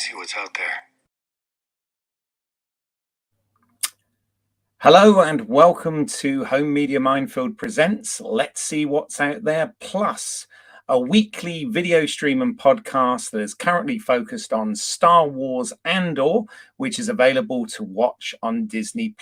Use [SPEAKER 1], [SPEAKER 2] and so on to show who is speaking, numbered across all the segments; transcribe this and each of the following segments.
[SPEAKER 1] see what's out there.
[SPEAKER 2] Hello and welcome to Home Media Minefield Presents Let's See What's Out There Plus, a weekly video stream and podcast that is currently focused on Star Wars Andor, which is available to watch on Disney+.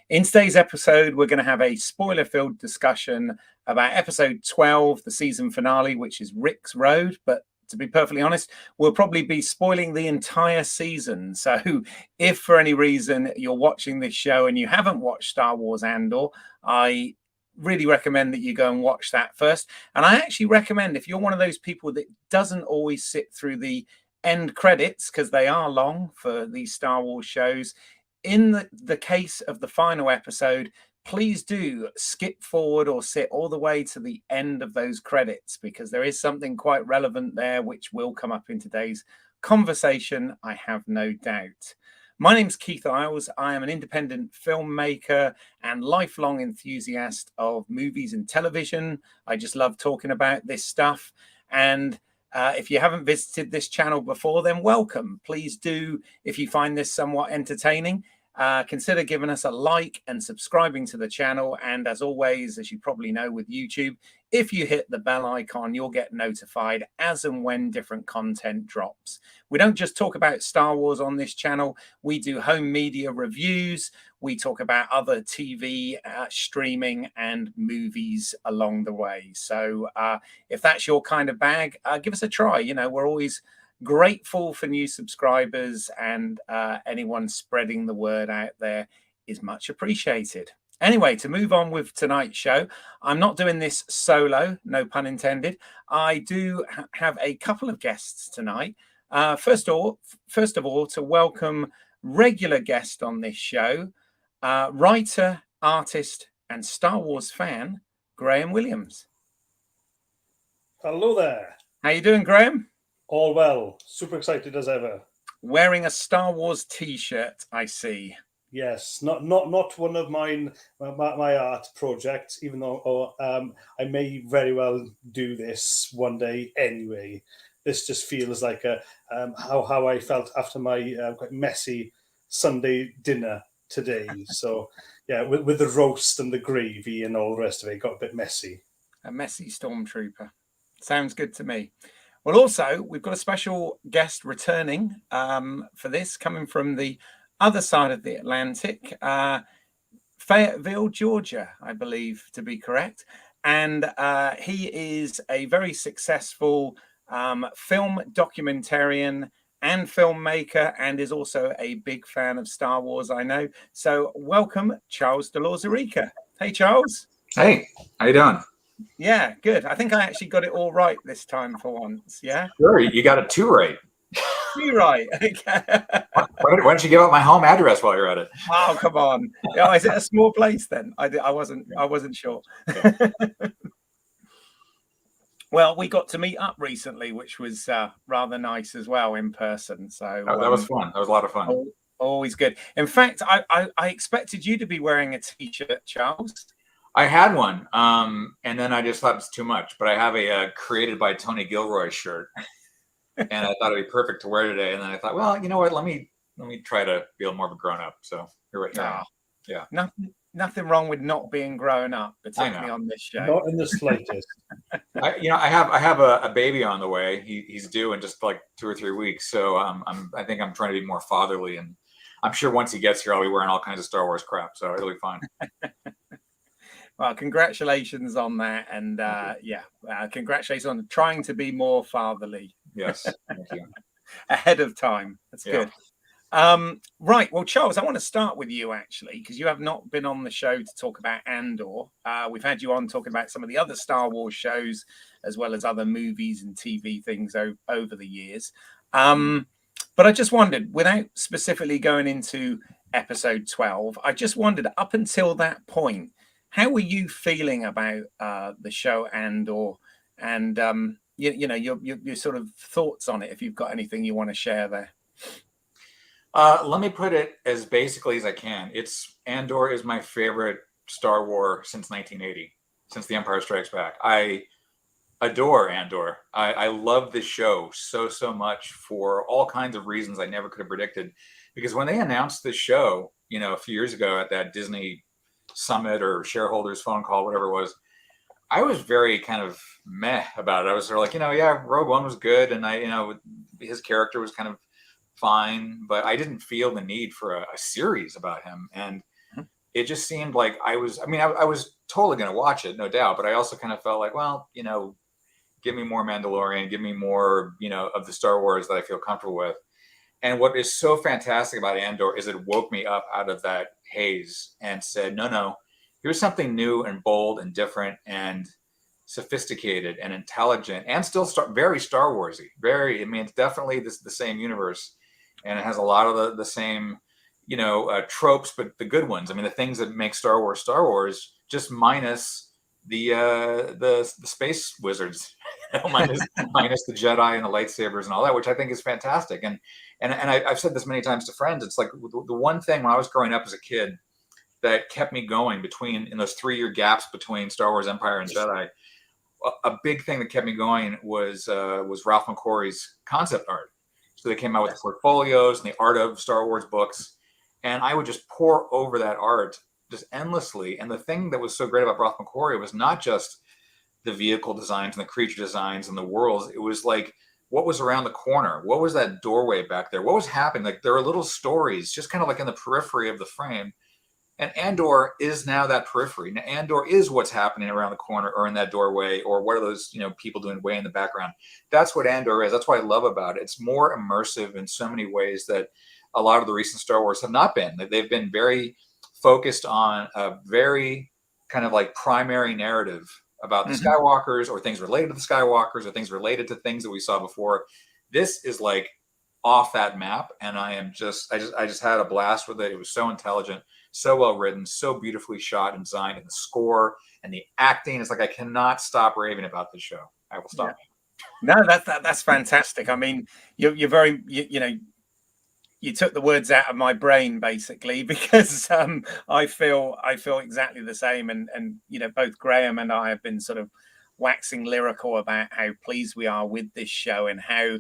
[SPEAKER 2] In today's episode, we're going to have a spoiler-filled discussion about episode 12, the season finale, which is Rick's Road, but to be perfectly honest, we'll probably be spoiling the entire season. So if for any reason you're watching this show and you haven't watched Star Wars Andor, I really recommend that you go and watch that first. And I actually recommend, if you're one of those people that doesn't always sit through the end credits, because they are long for these Star Wars shows, in the case of the final episode, please do skip forward or sit all the way to the end of those credits, because there is something quite relevant there which will come up in today's conversation, I have no doubt. My name's Keith Isles. I am an independent filmmaker and lifelong enthusiast of movies and television. I just love talking about this stuff. And if you haven't visited this channel before, then welcome. Please do, if you find this somewhat entertaining, consider giving us a like and subscribing to the channel. And as always, as you probably know with YouTube, if you hit the bell icon, you'll get notified as and when different content drops. We don't just talk about Star Wars on this channel. We do home media reviews. We talk about other TV, streaming and movies along the way. So if that's your kind of bag, give us a try. You know, we're always grateful for new subscribers, and anyone spreading the word out there is much appreciated. Anyway, to move on with tonight's show, I'm not doing this solo, no pun intended. I do have a couple of guests tonight. First of all, to welcome regular guest on this show, writer, artist, and Star Wars fan, Graham Williams.
[SPEAKER 3] Hello there.
[SPEAKER 2] How you doing, Graham?
[SPEAKER 3] All well. Super excited as ever.
[SPEAKER 2] Wearing a Star Wars t-shirt, I see.
[SPEAKER 3] Yes, not one of mine, my art projects, even though I may very well do this one day anyway. This just feels like how I felt after my quite messy Sunday dinner today. So yeah, with the roast and the gravy and all the rest of it, got a bit messy.
[SPEAKER 2] A messy stormtrooper. Sounds good to me. Well, also, we've got a special guest returning for this, coming from the other side of the Atlantic, Fayetteville, Georgia, I believe to be correct. And he is a very successful film documentarian and filmmaker, and is also a big fan of Star Wars, I know. So welcome, Charles de Lauzerica. Hey, Charles.
[SPEAKER 4] Hey, how you doing?
[SPEAKER 2] Yeah, good. I think I actually got it all right this time for once. Yeah.
[SPEAKER 4] Sure, you got it two right.
[SPEAKER 2] Two right. Okay.
[SPEAKER 4] Why don't you give out my home address while you're at it?
[SPEAKER 2] Oh, come on. Yeah, is it a small place then? I wasn't sure. Well, we got to meet up recently, which was rather nice as well in person. So
[SPEAKER 4] that was fun. That was a lot of fun.
[SPEAKER 2] Always good. In fact, I expected you to be wearing a t-shirt, Charles.
[SPEAKER 4] I had one, and then I just thought it was too much. But I have a created by Tony Gilroy shirt, and I thought it'd be perfect to wear today. And then I thought, well, you know what? Let me try to feel more of a grown up. So here we go. Yeah.
[SPEAKER 2] Nothing wrong with not being grown up, particularly on this show.
[SPEAKER 3] Not in the slightest.
[SPEAKER 4] I have a baby on the way. He's due in just like 2 or 3 weeks. So I think I'm trying to be more fatherly, and I'm sure once he gets here, I'll be wearing all kinds of Star Wars crap. So it'll be fun.
[SPEAKER 2] Well, congratulations on that. And congratulations on trying to be more fatherly.
[SPEAKER 4] Yes, thank you.
[SPEAKER 2] Ahead of time. That's good. Right. Well, Charles, I want to start with you, actually, because you have not been on the show to talk about Andor. We've had you on talking about some of the other Star Wars shows, as well as other movies and TV things over the years. But I just wondered, without specifically going into episode 12, I just wondered, up until that point, how were you feeling about the show Andor, and your sort of thoughts on it, if you've got anything you want to share there?
[SPEAKER 4] Let me put it as basically as I can. Andor is my favorite Star Wars since 1980, since The Empire Strikes Back. I adore Andor. I love this show so much for all kinds of reasons I never could have predicted. Because when they announced this show, a few years ago at that Disney summit or shareholders phone call, whatever it was, I was very kind of meh about it. I was sort of like, yeah, Rogue One was good, and his character was kind of fine, but I didn't feel the need for a series about him. And it just seemed like I was totally going to watch it, no doubt, but I also kind of felt like, well, give me more Mandalorian, give me more, of the Star Wars that I feel comfortable with. And what is so fantastic about Andor is it woke me up out of that haze and said, no, here's something new and bold and different and sophisticated and intelligent and still very Star Warsy. It's definitely the same universe, and it has a lot of the same, tropes, but the good ones. I mean, the things that make Star Wars, just minus the space wizards, minus the Jedi and the lightsabers and all that, which I think is fantastic. And I've said this many times to friends. It's like the one thing when I was growing up as a kid that kept me going in those 3-year gaps between Star Wars Empire and Jedi. A big thing that kept me going was Ralph McQuarrie's concept art. So they came out with the portfolios and the art of Star Wars books, and I would just pour over that art just endlessly. And the thing that was so great about Ralph McQuarrie was not just the vehicle designs and the creature designs and the worlds. It was like, what was around the corner? What was that doorway back there? What was happening? Like, there were little stories just kind of like in the periphery of the frame. And Andor is now that periphery. Now, Andor is what's happening around the corner or in that doorway, or what are those, people doing way in the background. That's what Andor is. That's what I love about it. It's more immersive in so many ways that a lot of the recent Star Wars have not been. They've been very focused on a very kind of like primary narrative about the Skywalkers, or things related to the Skywalkers, or things related to things that we saw before. This is like off that map, and I just had a blast with it. It was so intelligent, so well written, so beautifully shot and designed, and the score and the acting. It's like I cannot stop raving about this show. I will stop.
[SPEAKER 2] Yeah. No, that's fantastic. I mean, you're very you took the words out of my brain basically, because I feel exactly the same, and both Graham and I have been sort of waxing lyrical about how pleased we are with this show, and how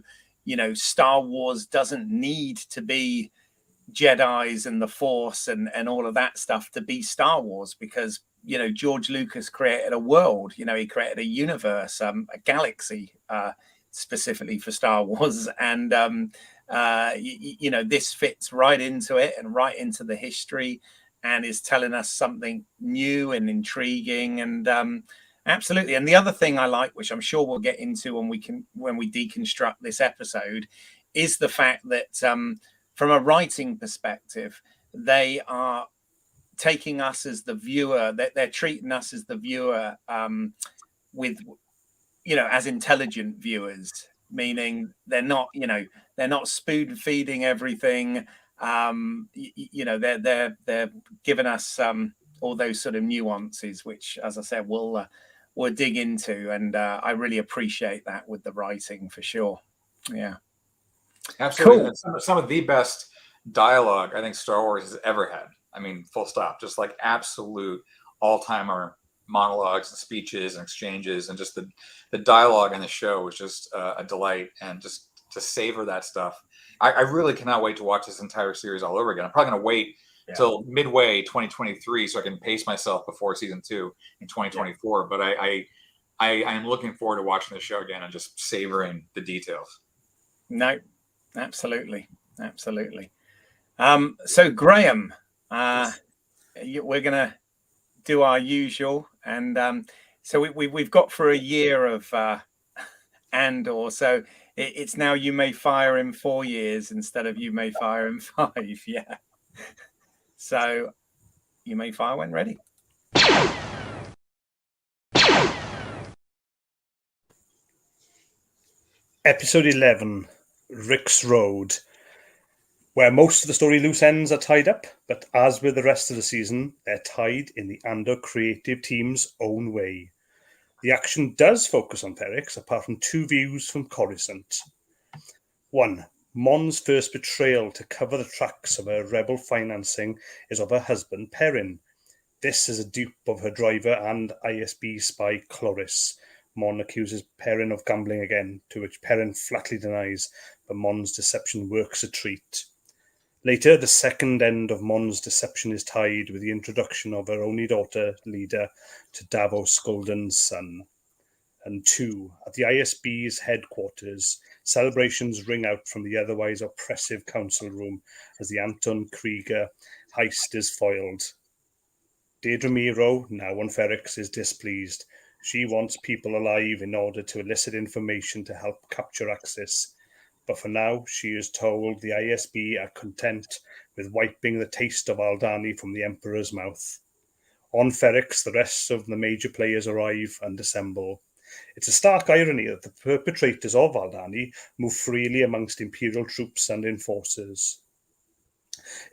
[SPEAKER 2] Star Wars doesn't need to be Jedis and the Force and all of that stuff to be Star Wars, because George Lucas created a world, he created a universe, a galaxy specifically for Star Wars, and this fits right into it and right into the history, and is telling us something new and intriguing, and absolutely. And the other thing I like, which I'm sure we'll get into when we deconstruct this episode, is the fact that from a writing perspective, they are taking us as the viewer, that they're treating us as the viewer with as intelligent viewers, meaning they're not spoon feeding everything. They're giving us all those sort of nuances, which, as I said, we'll dig into, and I really appreciate that with the writing for sure. Yeah,
[SPEAKER 4] absolutely. Cool. Some of the best dialogue I think Star Wars has ever had. I mean, full stop. Just like absolute all-timer monologues and speeches and exchanges, and just the dialogue in the show was just a delight, and just to savor that stuff. I really cannot wait to watch this entire series all over again. I'm probably going to wait till midway 2023 so I can pace myself before season 2 in 2024. But I am looking forward to watching the show again and just savoring the details.
[SPEAKER 2] No, absolutely. So Graham, we're going to do our usual, and so we've got for a year of Andor, so it's now You May Fire in 4 years instead of You May Fire in 5. Yeah, so you may fire when ready.
[SPEAKER 3] Episode 11, Rick's Road, where most of the story loose ends are tied up, but as with the rest of the season, they're tied in the Andor creative team's own way. The action does focus on Ferrix, apart from 2 views from Coruscant. 1. Mon's first betrayal to cover the tracks of her rebel financing is of her husband, Perrin. This is a dupe of her driver and ISB spy, Cloris, Mon accuses Perrin of gambling again, to which Perrin flatly denies, but Mon's deception works a treat. Later, the second end of Mon's deception is tied with the introduction of her only daughter, Leda, to Davos Skulden's son. And 2, at the ISB's headquarters, celebrations ring out from the otherwise oppressive council room as the Anton Krieger heist is foiled. Deirdre Miro, now on Ferrix, is displeased. She wants people alive in order to elicit information to help capture Axis. But for now, she is told the ISB are content with wiping the taste of Aldhani from the Emperor's mouth. On Ferrix, the rest of the major players arrive and assemble. It's a stark irony that the perpetrators of Aldhani move freely amongst Imperial troops and enforcers.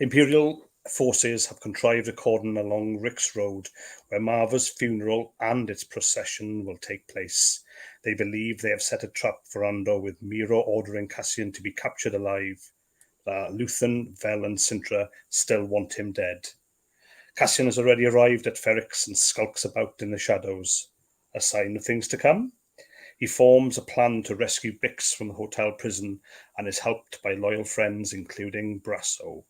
[SPEAKER 3] Imperial forces have contrived a cordon along Rick's Road, where Marva's funeral and its procession will take place. They believe they have set a trap for Andor, with Miro ordering Cassian to be captured alive. Luthen, Vel and Sintra still want him dead. Cassian has already arrived at Ferrix and skulks about in the shadows. A sign of things to come? He forms a plan to rescue Bix from the hotel prison and is helped by loyal friends, including Brasso.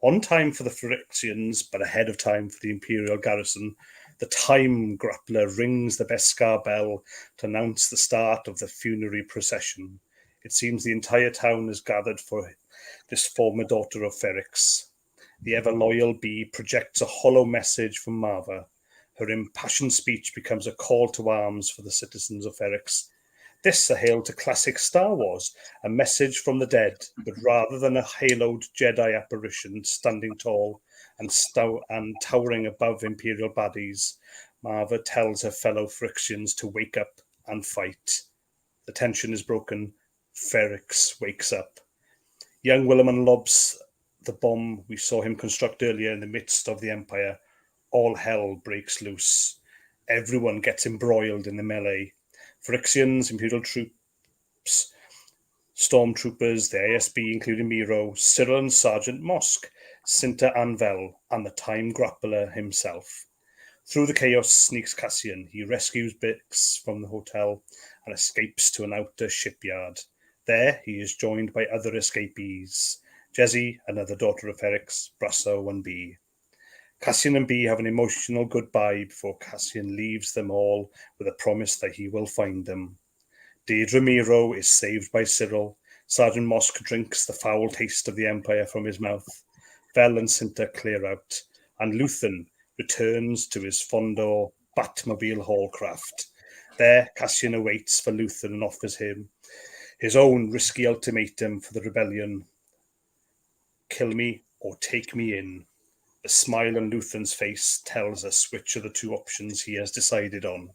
[SPEAKER 3] On time for the Phyrexians, but ahead of time for the Imperial garrison, the time grappler rings the Beskar bell to announce the start of the funerary procession. It seems the entire town is gathered for this former daughter of Ferrix. The ever-loyal Bee projects a hollow message from Marva. Her impassioned speech becomes a call to arms for the citizens of Ferrix. This a hail to classic Star Wars, a message from the dead, but rather than a haloed Jedi apparition standing tall and towering above Imperial baddies, Marva tells her fellow Phyrexians to wake up and fight. The tension is broken. Ferrix wakes up. Young Williman lobs the bomb we saw him construct earlier in the midst of the Empire. All hell breaks loose. Everyone gets embroiled in the melee. Phyrexians, Imperial troops, stormtroopers, the ASB, including Miro, Cyril and Sergeant Mosk, Cinta and Vel, and the time grappler himself. Through the chaos sneaks Cassian. He rescues Bix from the hotel and escapes to an outer shipyard. There, he is joined by other escapees. Jezzy, another daughter of Ferrix, Brasso and Bee. Cassian and Bee have an emotional goodbye before Cassian leaves them all with a promise that he will find them. Deirdre Miro is saved by Cyril. Sergeant Mosk drinks the foul taste of the Empire from his mouth. Vel and Cinta clear out, and Luthen returns to his Fondor Batmobile Hallcraft. There, Cassian awaits for Luthen and offers him his own risky ultimatum for the rebellion. Kill me or take me in. The smile on Luthen's face tells us which of the two options he has decided on.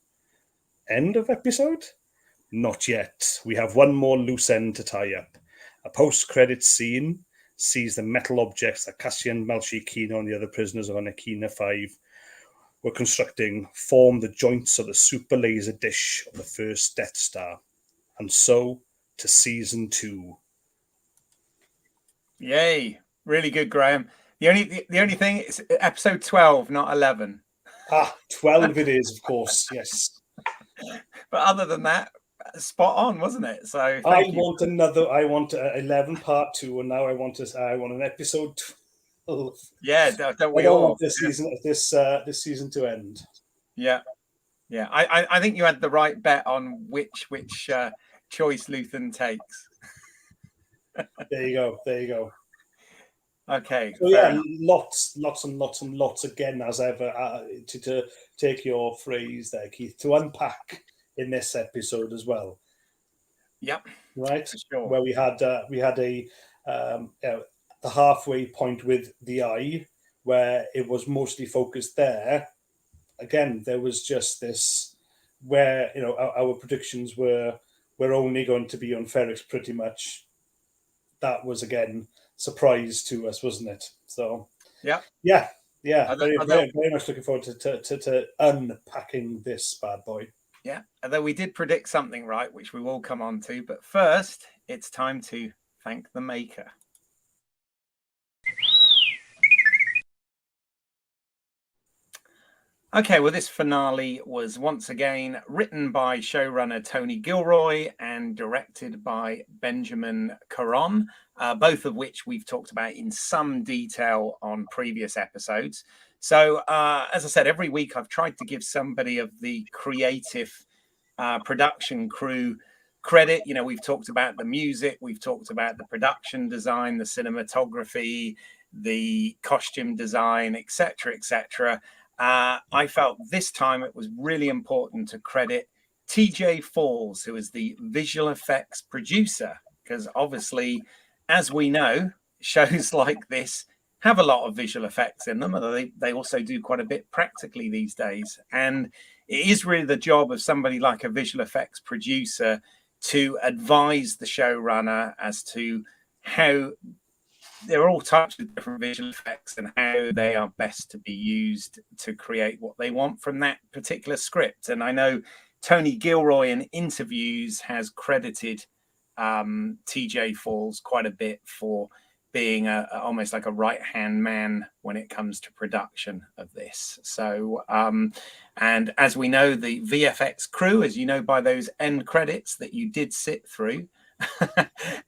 [SPEAKER 3] End of episode? Not yet. We have one more loose end to tie up. A post-credits scene sees the metal objects that Cassian, Melshi, Kino, and the other prisoners of Anakina 5 were constructing form the joints of the super laser dish of the first Death Star. And so to season 2.
[SPEAKER 2] Yay! Really good, Graham. The only thing is episode 12, not 11.
[SPEAKER 3] 12 it is, of course. Yes.
[SPEAKER 2] But other than that, spot on, wasn't it? So
[SPEAKER 3] I want 11 part 2, and now I want an episode 12.
[SPEAKER 2] Yeah, don't we
[SPEAKER 3] I don't
[SPEAKER 2] all?
[SPEAKER 3] want this season to end.
[SPEAKER 2] Yeah. I think you had the right bet on which choice Luthen takes.
[SPEAKER 3] There you go.
[SPEAKER 2] Okay.
[SPEAKER 3] So yeah, lots and lots again, as ever, to take your phrase there, Keith, to unpack in this episode as well.
[SPEAKER 2] Yep.
[SPEAKER 3] Right.
[SPEAKER 2] For sure.
[SPEAKER 3] Where we had the halfway point with the eye, where it was mostly focused there. Again, there was just this where our predictions were only going to be on Ferrix pretty much. That was again surprise to us, wasn't it? So yeah. Very much looking forward to unpacking this bad boy.
[SPEAKER 2] Yeah, although we did predict something right, which we will come on to. But first, it's time to thank the maker. Okay, well, this finale was once again written by showrunner Tony Gilroy and directed by Benjamin Caron, both of which we've talked about in some detail on previous episodes. So, as I said, every week I've tried to give somebody of the creative production crew credit. You know, we've talked about the music, we've talked about the production design, the cinematography, the costume design, etc., etc. I felt this time it was really important to credit TJ Falls, who is the visual effects producer, because obviously, as we know, shows like this have a lot of visual effects in them, although they also do quite a bit practically these days. And it is really the job of somebody like a visual effects producer to advise the showrunner as to how there are all types of different visual effects and how they are best to be used to create what they want from that particular script. And I know Tony Gilroy in interviews has credited TJ Falls quite a bit for being almost like a right-hand man when it comes to production of this. So, and as we know, the VFX crew, as you know by those end credits that you did sit through,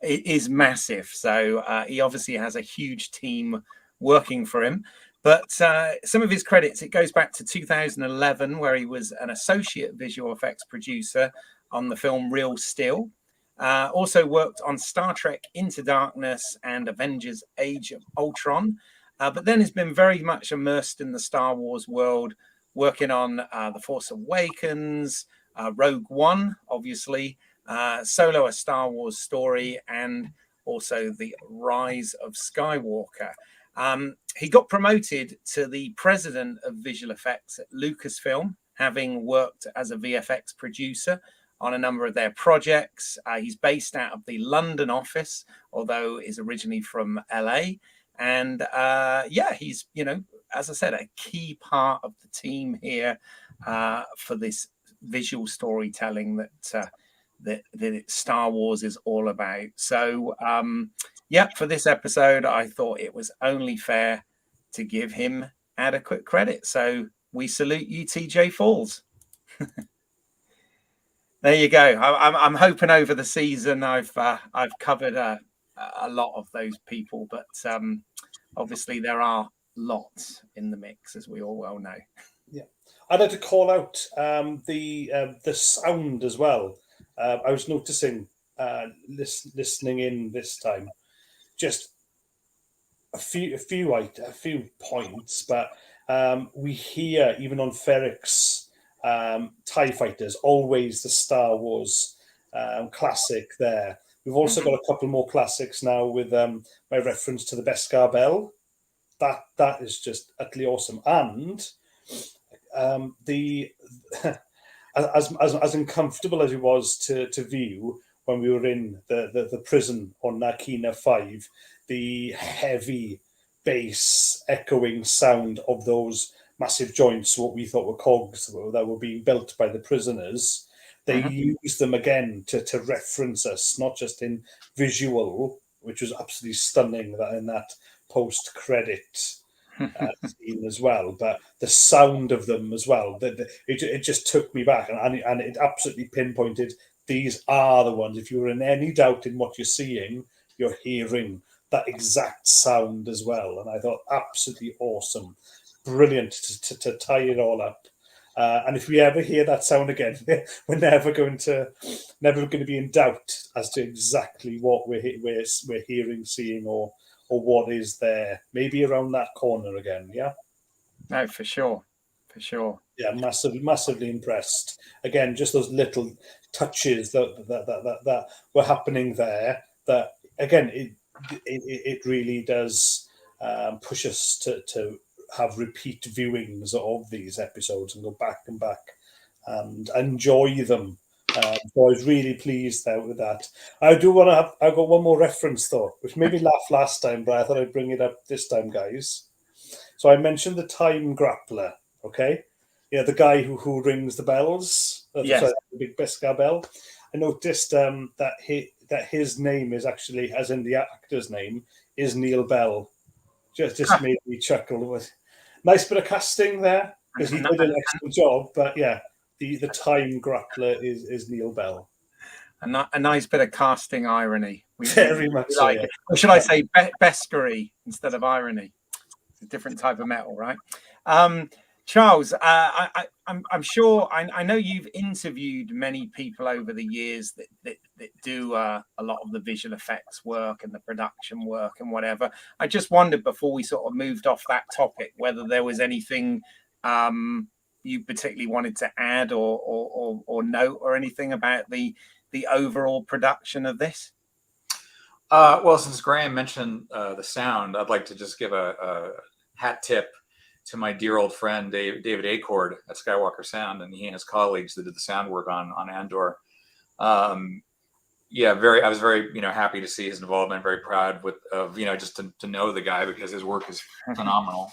[SPEAKER 2] it is massive. So he obviously has a huge team working for him. But some of his credits, it goes back to 2011, where he was an associate visual effects producer on the film Real Steel. Also worked on Star Trek Into Darkness and Avengers Age of Ultron. But then has been very much immersed in the Star Wars world, working on The Force Awakens, Rogue One, obviously, Solo, A Star Wars Story, and also The Rise of Skywalker. He got promoted to the president of visual effects at Lucasfilm, having worked as a VFX producer on a number of their projects. He's based out of the London office, although is originally from LA. And yeah, he's, you know, as I said, a key part of the team here for this visual storytelling that Star Wars is all about. So, yeah, for this episode, I thought it was only fair to give him adequate credit. So we salute you, TJ Falls. There you go. I'm hoping over the season I've covered a lot of those people, but obviously there are lots in the mix, as we all well know.
[SPEAKER 3] Yeah, I'd like to call out the sound as well. I was noticing listening in this time, just a few points, but we hear even on Ferrick's TIE Fighters, always the Star Wars classic there. We've also got a couple more classics now with my reference to the Beskar Bell. That is just utterly awesome. And the as uncomfortable as it was to view when we were in the prison on Narkina 5, the heavy bass echoing sound of those massive joints, what we thought were cogs that were being built by the prisoners, they used them again to reference us, not just in visual, which was absolutely stunning that in that post-credit scene as well, but the sound of them as well. It just took me back, and it absolutely pinpointed these are the ones. If you're in any doubt in what you're seeing, you're hearing that exact sound as well. And I thought absolutely awesome. Brilliant to tie it all up. And if we ever hear that sound again, we're never going to be in doubt as to exactly what we're hearing, seeing, or what is there. Maybe around that corner again. Yeah.
[SPEAKER 2] No, for sure.
[SPEAKER 3] Yeah, massively impressed. Again, just those little touches that were happening there. That again, it really does push us to have repeat viewings of these episodes and go back and enjoy them. So I was really pleased there with that. I do want to I've got one more reference though, which made me laugh last time, but I thought I'd bring it up this time, guys. So I mentioned the time grappler, okay? Yeah, the guy who rings the bells.
[SPEAKER 2] Yes.
[SPEAKER 3] The big Beskar bell. I noticed that his name is actually, as in the actor's name, is Neil Bell. Just made me chuckle. Nice bit of casting there. because he did an excellent job. But yeah, the time grappler is Neil Bell.
[SPEAKER 2] A nice bit of casting irony.
[SPEAKER 3] Very much so,
[SPEAKER 2] like
[SPEAKER 3] yeah.
[SPEAKER 2] it. Or should I say beskery instead of irony? It's a different type of metal, right? Charles, I'm sure I know you've interviewed many people over the years that do a lot of the visual effects work and the production work and whatever. I just wondered before we sort of moved off that topic whether there was anything you particularly wanted to add or note or anything about the overall production of this.
[SPEAKER 4] Well, since Graham mentioned the sound, I'd like to just give a hat tip to my dear old friend David Acord at Skywalker Sound, and he and his colleagues that did the sound work on Andor. I was very happy to see his involvement. Very proud of just to know the guy because his work is phenomenal.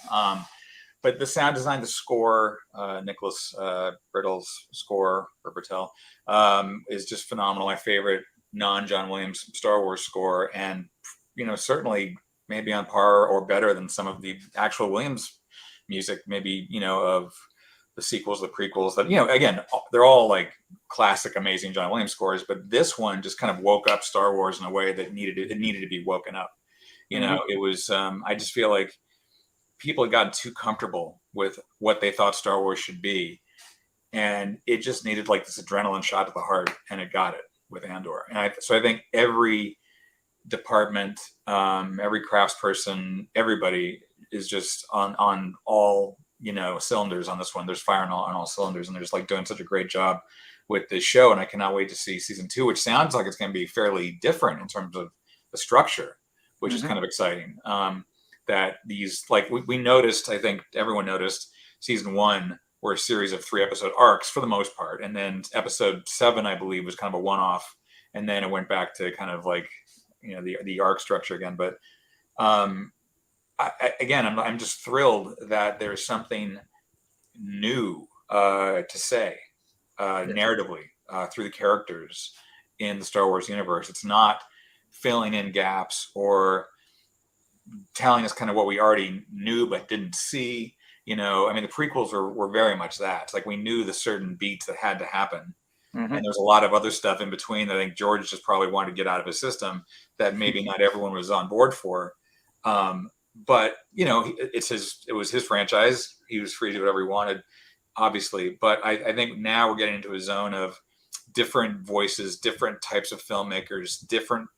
[SPEAKER 4] But the sound design, the score, Nicholas Brittle's score for Bertel, is just phenomenal. My favorite non-John Williams Star Wars score, and certainly maybe on par or better than some of the actual Williams music, maybe of the sequels, the prequels. That again, they're all like classic, amazing John Williams scores, but this one just kind of woke up Star Wars in a way that needed to be woken up. It was. I just feel like people had gotten too comfortable with what they thought Star Wars should be, and it just needed like this adrenaline shot to the heart, and it got it with Andor. And so I think every department, every craftsperson, everybody is just on all cylinders on this one. There's fire on all cylinders, and they're just like doing such a great job with this show. And I cannot wait to see season 2, which sounds like it's going to be fairly different in terms of the structure, which is kind of exciting. That these, like we noticed, I think everyone noticed, season 1 were a series of 3-episode arcs for the most part, and then episode 7, I believe, was kind of a one-off, and then it went back to kind of like the arc structure again. But I'm just thrilled that there's something new to say narratively through the characters in the Star Wars universe. It's not filling in gaps or telling us kind of what we already knew but didn't see. The prequels were very much that. It's like we knew the certain beats that had to happen. And there's a lot of other stuff in between that I think George just probably wanted to get out of his system that maybe not everyone was on board for. But it was his franchise. He was free to do whatever he wanted, obviously. But I think now we're getting into a zone of different voices, different types of filmmakers, different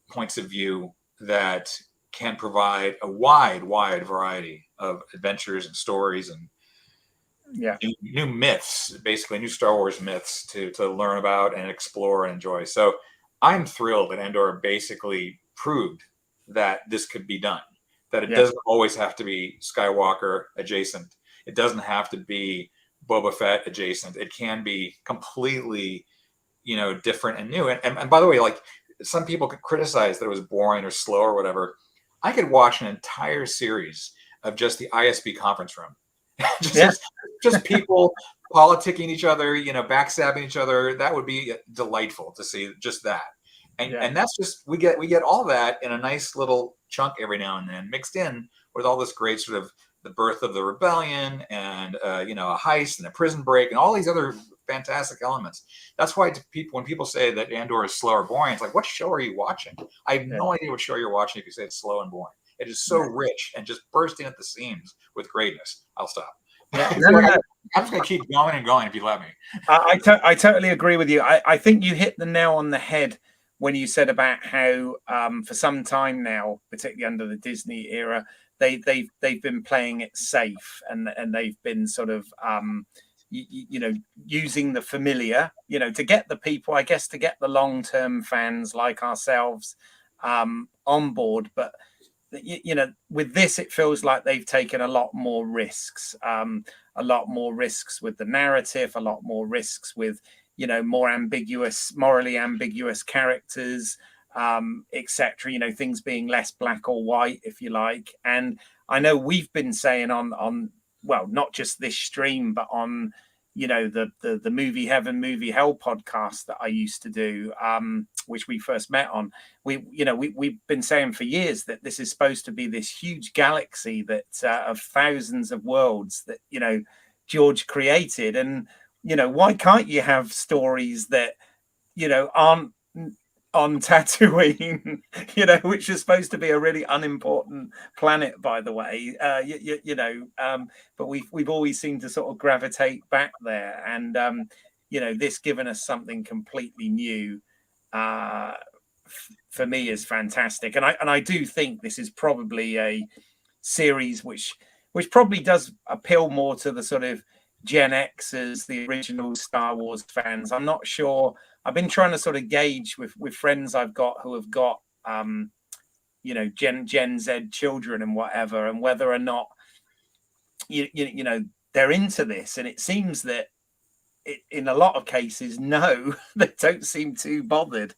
[SPEAKER 4] points of view that can provide a wide variety of adventures and stories and new myths, basically new Star Wars myths to learn about and explore and enjoy. So I'm thrilled that Andor basically proved that this could be done, that it doesn't always have to be Skywalker adjacent. It doesn't have to be Boba Fett adjacent. It can be completely, different and new. And by the way, like some people could criticize that it was boring or slow or whatever. I could watch an entire series of just the ISB conference room. just people politicking each other, backstabbing each other. That would be delightful to see, just that. And that's just, we get all that in a nice little chunk every now and then, mixed in with all this great sort of the birth of the rebellion and a heist and a prison break and all these other fantastic elements. That's why when people say that Andor is slow or boring, it's like, what show are you watching? I have no idea what show you're watching if you say it's slow and boring. It is so rich and just bursting at the seams with greatness. I'll stop. I'm just going to keep going and going if you let me.
[SPEAKER 2] I totally agree with you. I think you hit the nail on the head when you said about how for some time now, particularly under the Disney era, they've been playing it safe and they've been sort of using the familiar, to get the people, I guess, to get the long-term fans like ourselves on board. But with this, it feels like they've taken a lot more risks, with the narrative, a lot more risks with, more morally ambiguous characters, etc. Things being less black or white, if you like. And I know we've been saying on not just this stream, but on the Movie Heaven, Movie Hell podcast that I used to do, which we first met on. We've been saying for years that this is supposed to be this huge galaxy that of thousands of worlds that George created. And, why can't you have stories that, aren't on Tatooine, which is supposed to be a really unimportant planet, by the way, but we've always seemed to sort of gravitate back there. And, this given us something completely new, for me is fantastic. And I do think this is probably a series which probably does appeal more to the sort of Gen Xers, the original Star Wars fans. I'm not sure. I've been trying to sort of gauge with friends I've got who have got Gen Z children and whatever, and whether or not they're into this. And it seems that in a lot of cases, no, they don't seem too bothered,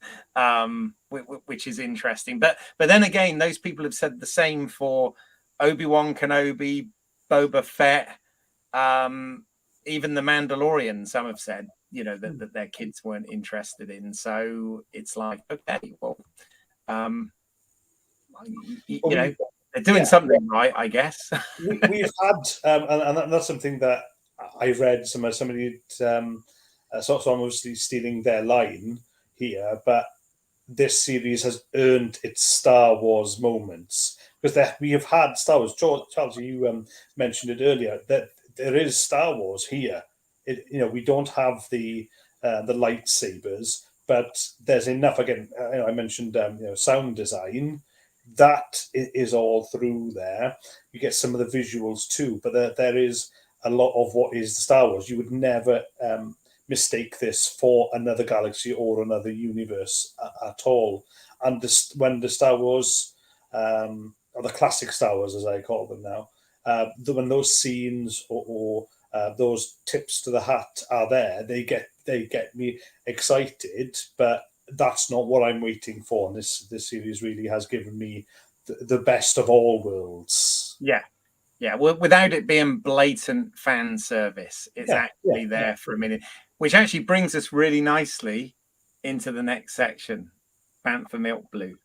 [SPEAKER 2] which is interesting. But then again, those people have said the same for Obi-Wan Kenobi, Boba Fett, even the Mandalorian. Some have said, that their kids weren't interested in. So it's like, okay, well, they're doing something right, I guess.
[SPEAKER 3] We've had, and that's something that I read. Somebody, so I'm obviously stealing their line here, but this series has earned its Star Wars moments, because we have had Star Wars. Charles, you mentioned it earlier, that there is Star Wars here. We don't have the lightsabers, but there's enough. Again, I mentioned sound design. That is all through there. You get some of the visuals too, but there is a lot of what is the Star Wars. You would never mistake this for another galaxy or another universe at all. And when the Star Wars, or the classic Star Wars as I call them now, when those scenes or those tips to the hat are there, they get me excited. But that's not what I'm waiting for. And this series really has given me the best of all worlds.
[SPEAKER 2] Yeah, well, without it being blatant fan service, it's actually there for a minute, which actually brings us really nicely into the next section, Bantha Milk Blue.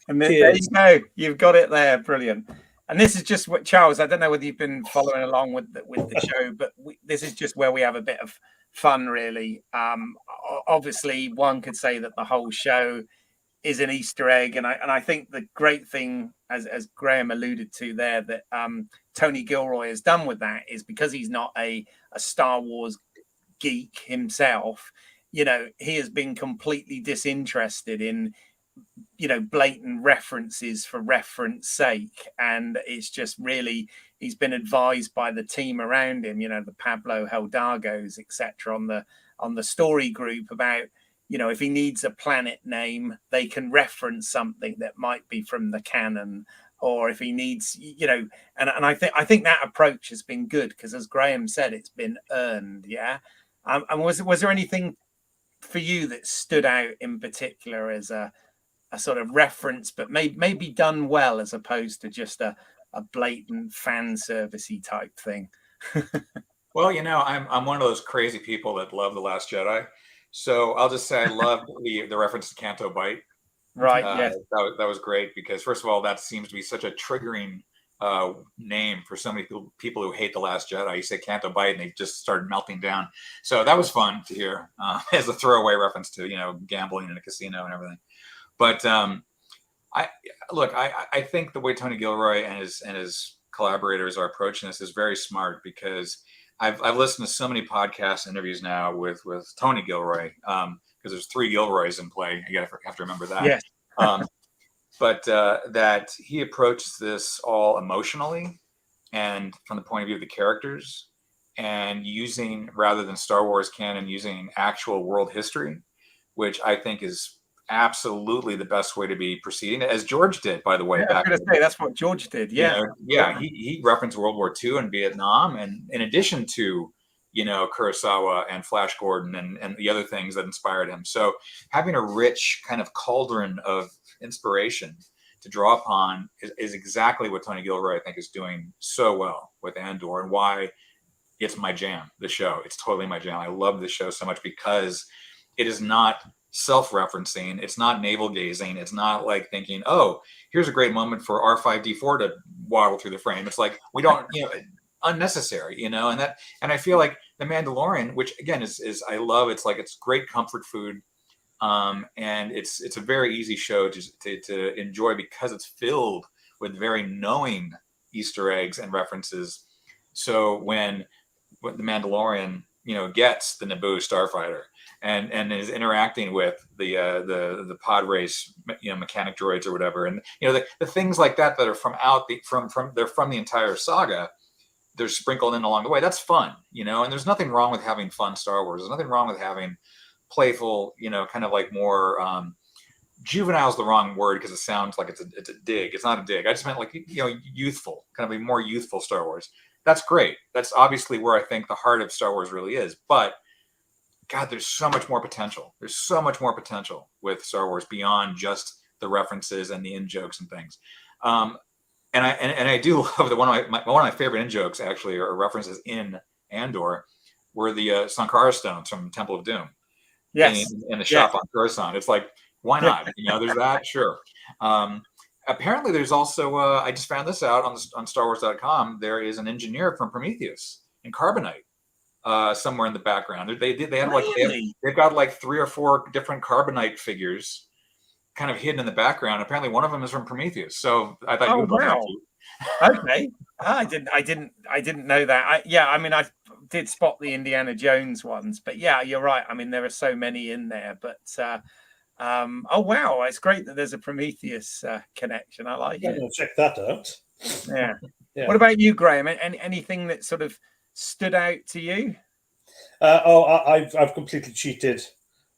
[SPEAKER 2] And there you go. You've got it there. Brilliant. And this is just what, Charles, I don't know whether you've been following along with the show, but this is just where we have a bit of fun, really. Obviously, one could say that the whole show is an Easter egg. And I think the great thing, as Graham alluded to there, that Tony Gilroy has done with that is, because he's not a Star Wars geek himself, he has been completely disinterested in blatant references for reference sake. And it's just really, he's been advised by the team around him, the Pablo Hidalgos, etc., on the story group about, if he needs a planet name, they can reference something that might be from the canon, or if he needs, and I think that approach has been good, because as Graham said, it's been earned. Yeah. And was there anything for you that stood out in particular as a sort of reference, but maybe done well, as opposed to just a blatant fan servicey type thing?
[SPEAKER 4] Well, I'm one of those crazy people that love The Last Jedi. So I'll just say I love the reference to Canto Bight.
[SPEAKER 2] Right. Yes.
[SPEAKER 4] That was great, because first of all, that seems to be such a triggering name for so many people who hate The Last Jedi. You say Canto Bight and they just start melting down. So that was fun to hear as a throwaway reference to, gambling in a casino and everything. But I think the way Tony Gilroy and his collaborators are approaching this is very smart, because I've listened to so many podcast interviews now with Tony Gilroy, because there's 3 Gilroys in play. You have to remember that.
[SPEAKER 2] Yes.
[SPEAKER 4] But that he approaches this all emotionally and from the point of view of the characters, and using, rather than Star Wars canon, using actual world history, which I think is absolutely the best way to be proceeding, as George did, by the way.
[SPEAKER 2] I was going to say, that's what George did. Yeah.
[SPEAKER 4] He referenced World War II and Vietnam, and in addition to, Kurosawa and Flash Gordon and the other things that inspired him. So having a rich kind of cauldron of inspiration to draw upon is exactly what Tony Gilroy, I think, is doing so well with Andor, and why it's my jam, the show. It's totally my jam. I love the show so much, because it is not self-referencing. It's not navel gazing. It's not like thinking, oh, here's a great moment for R5D4 to waddle through the frame. It's like, we don't, unnecessary, and I feel like The Mandalorian, which again is I love, it's like, it's great comfort food. And it's a very easy show to enjoy because it's filled with very knowing Easter eggs and references. So when The Mandalorian, gets the Naboo starfighter and is interacting with the pod race, mechanic droids or whatever, and the things like that are from they're from the entire saga. They're sprinkled in along the way. That's fun, and there's nothing wrong with having fun Star Wars. There's nothing wrong with having playful, kind of like more juvenile is the wrong word because it sounds like it's a dig. It's not a dig. I just meant like, youthful, kind of a more youthful Star Wars. That's great. That's obviously where I think the heart of Star Wars really is. But God, there's so much more potential. There's so much more potential with Star Wars beyond just the references and the in jokes and things. And I do love that one of my favorite in jokes actually, or references in Andor, were the Sankara stones from Temple of Doom.
[SPEAKER 2] Yes.
[SPEAKER 4] In the shop on Coruscant. It's like, why not? There's that. Sure. Apparently, there's also, I just found this out on StarWars.com. There is an engineer from Prometheus in Carbonite somewhere in the background. They have
[SPEAKER 2] Really?
[SPEAKER 4] they've got like 3 or 4 different Carbonite figures kind of hidden in the background. Apparently, one of them is from Prometheus. So I thought you would love that too.
[SPEAKER 2] Okay. I didn't know that. I did spot the Indiana Jones ones, but yeah, you're right. I mean, there are so many in there, but oh wow, it's great that there's a Prometheus connection. I like it.
[SPEAKER 3] I'll check that out.
[SPEAKER 2] Yeah.
[SPEAKER 3] Yeah.
[SPEAKER 2] What about you, Graham? Anything that sort of stood out to you?
[SPEAKER 3] I've completely cheated,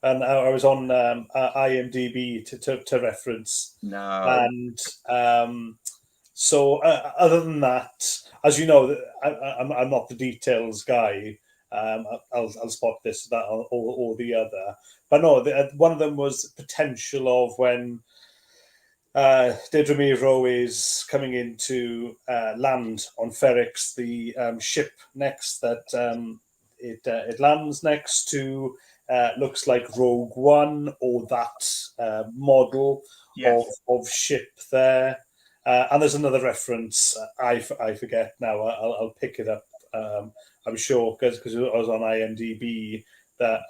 [SPEAKER 3] and I was on IMDb to reference.
[SPEAKER 2] No.
[SPEAKER 3] And so other than that, as you know, I'm not the details guy. I'll spot this, that, or the other. But no, one of them was potential of when Dave Ramiro is coming into land on Ferrix, the ship next that it lands next to. Looks like Rogue One or that model of ship there. And there's another reference. I forget now. I'll pick it up. I'm sure because it was on IMDb that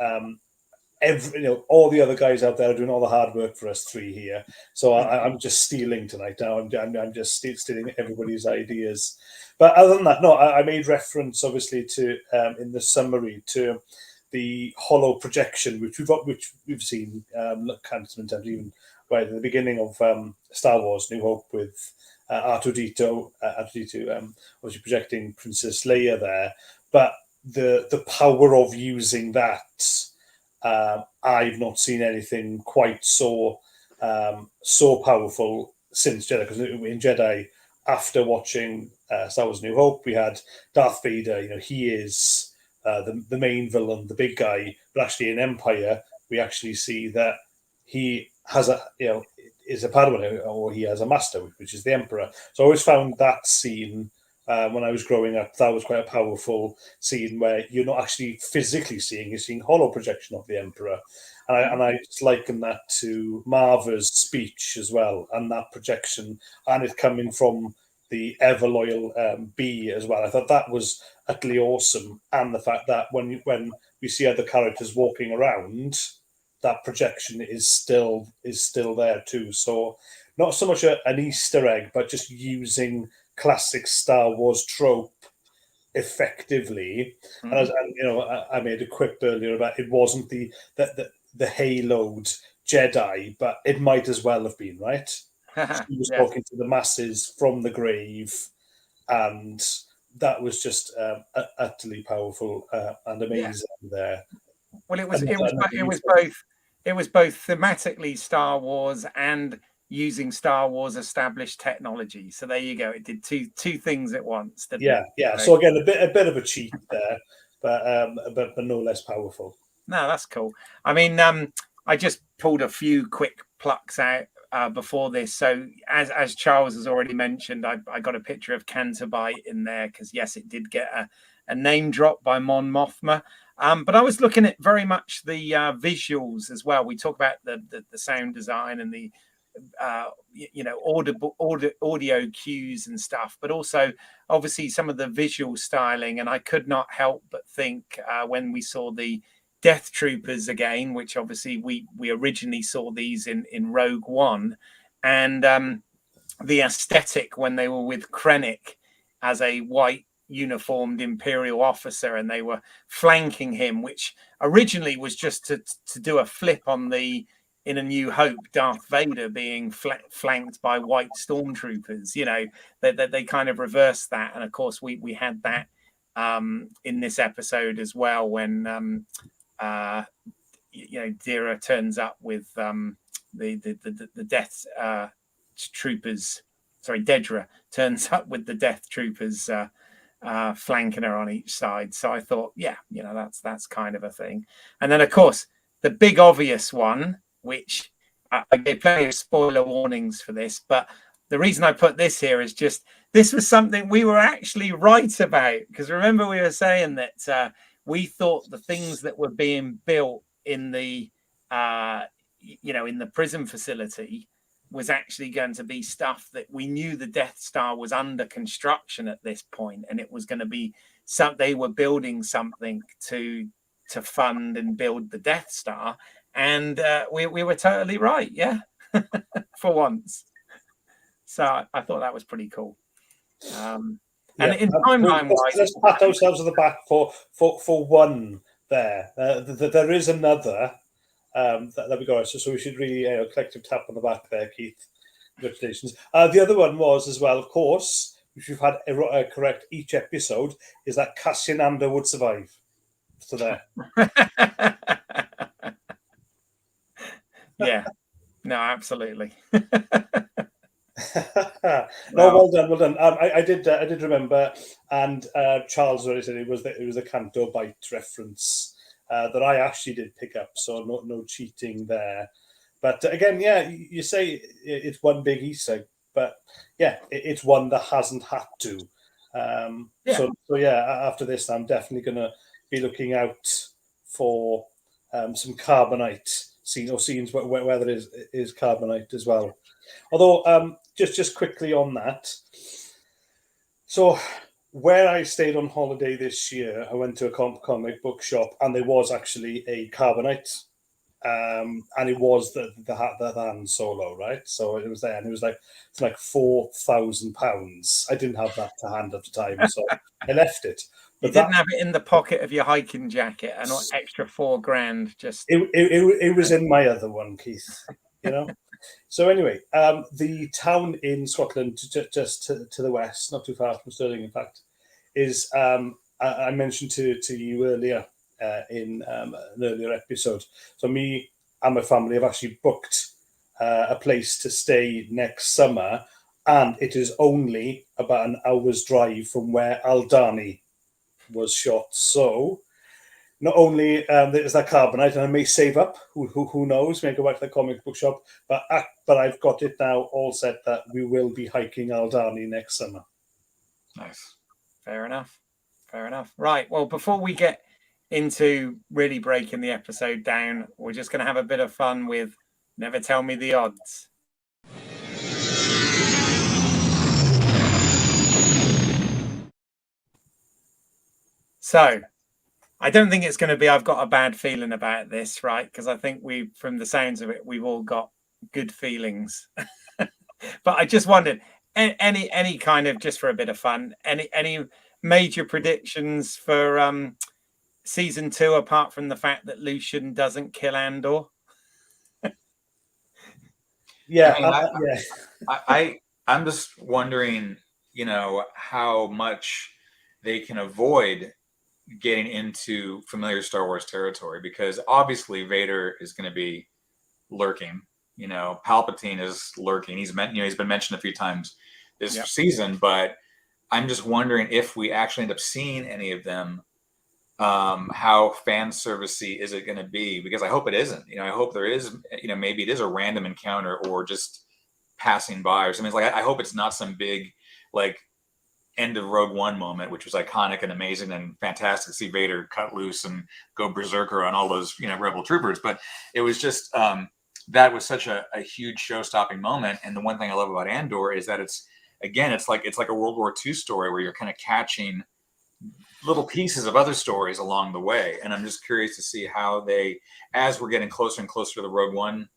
[SPEAKER 3] all the other guys out there are doing all the hard work for us three here. So I'm just stealing tonight. Now I'm just stealing everybody's ideas. But other than that, no, I made reference obviously to in the summary to the hollow projection, which we've seen countless times, even right at the beginning of Star Wars: New Hope with R2D2 obviously projecting Princess Leia there. But the power of using that, I've not seen anything quite so powerful since Jedi. Because in Jedi, after watching Star Wars: New Hope, we had Darth Vader. He is the main villain, the big guy. But actually, in Empire, we actually see that he has is a Padawan, or he has a master, which is the Emperor. So I always found that scene when I was growing up, that was quite a powerful scene where you're not actually physically seeing, you're seeing hollow projection of the Emperor. And I just liken that to Marva's speech as well, and that projection, and it coming from the ever loyal B as well. I thought that was utterly awesome, and the fact that when we see other characters walking around, that projection is still there too. So not so much an Easter egg, but just using classic Star Wars trope effectively. And as I made a quip earlier about it wasn't the haloed Jedi, but it might as well have been, right? She was talking to the masses from the grave, and that was just utterly powerful and amazing there.
[SPEAKER 2] Well, it was both thematically Star Wars and using Star Wars established technology. So there you go. It did two things at once.
[SPEAKER 3] Yeah. So again, a bit of a cheat there, but no less powerful.
[SPEAKER 2] No, that's cool. I mean, I just pulled a few quick plucks out before this. So as Charles has already mentioned, I got a picture of Cantabite in there because yes, it did get a name drop by Mon Mothma. But I was looking at very much the visuals as well. We talk about the sound design and the audio cues and stuff, but also obviously some of the visual styling. And I could not help but think when we saw the Death Troopers again, which obviously we originally saw these in Rogue One, and the aesthetic when they were with Krennic as a white uniformed Imperial officer, and they were flanking him, which originally was just to do a flip on the in A New Hope, Darth Vader being flanked by white stormtroopers. You know, they kind of reversed that, and of course we had that in this episode as well when Dira turns up with the Death Troopers. Sorry, Dedra turns up with the Death Troopers flanking her on each side. So I thought, yeah, that's kind of a thing. And then of course the big obvious one, which I gave plenty of spoiler warnings for this, but the reason I put this here is just this was something we were actually right about, because remember we were saying that we thought the things that were being built in the in the prison facility was actually going to be stuff that we knew the Death Star was under construction at this point, and it was going to be they were building something to fund and build the Death Star, and we were totally right, yeah, for once. So I thought that was pretty cool. And in timeline wise,
[SPEAKER 3] let's pat ourselves on the back for one there. There is another. That we got. So we should really collective tap on the back there, Keith. Congratulations. The other one was as well, of course, which we've had correct each episode, is that Cassian Andor would survive. So there.
[SPEAKER 2] Yeah. No, absolutely.
[SPEAKER 3] Well done. I did remember, and Charles already said it was the Canto Bite reference. That I actually did pick up, so no cheating there. But again, yeah, you say it's one big Easter egg, but yeah, it's one that hasn't had to. So yeah, after this, I'm definitely going to be looking out for some carbonite scenes where there is carbonite as well. Although, just quickly on that, so. Where I stayed on holiday this year, I went to a comic book shop, and there was actually a carbonite, and it was the Han Solo, right? So it was there, and it's like £4,000. I didn't have that to hand at the time, so I left it.
[SPEAKER 2] But you didn't have it in the pocket of your hiking jacket, and not extra $4,000. Just
[SPEAKER 3] it was in my other one, Keith. So anyway, the town in Scotland, just to the west, not too far from Stirling, in fact, is I mentioned to you earlier in an earlier episode. So me and my family have actually booked a place to stay next summer, and it is only about an hour's drive from where Aldani was shot. So not only there's that carbonite, and I may save up. Who knows? May go back to the comic book shop. But I've got it now all set that we will be hiking Aldani next summer.
[SPEAKER 4] Nice.
[SPEAKER 2] Fair enough. Right. Well, before we get into really breaking the episode down, we're just going to have a bit of fun with Never Tell Me the Odds. So, I don't think it's going to be I've got a bad feeling about this, right? Because I think from the sounds of it, we've all got good feelings. But I just wondered, any kind of, just for a bit of fun, any major predictions for season 2, apart from the fact that Lucian doesn't kill Andor?
[SPEAKER 4] I'm just wondering, how much they can avoid getting into familiar Star Wars territory, because obviously Vader is going to be lurking. Palpatine is lurking. He's been mentioned a few times this season, but I'm just wondering if we actually end up seeing any of them. How fan servicey is it going to be? Because I hope it isn't. I hope there is. Maybe it is a random encounter or just passing by or something. It's like I hope it's not some big end of Rogue One moment, which was iconic and amazing and fantastic to see Vader cut loose and go berserker on all those, rebel troopers. But it was just that was such a huge show-stopping moment. And the one thing I love about Andor is that it's like a World War II story where you're kind of catching little pieces of other stories along the way. And I'm just curious to see how they, as we're getting closer and closer to the Rogue One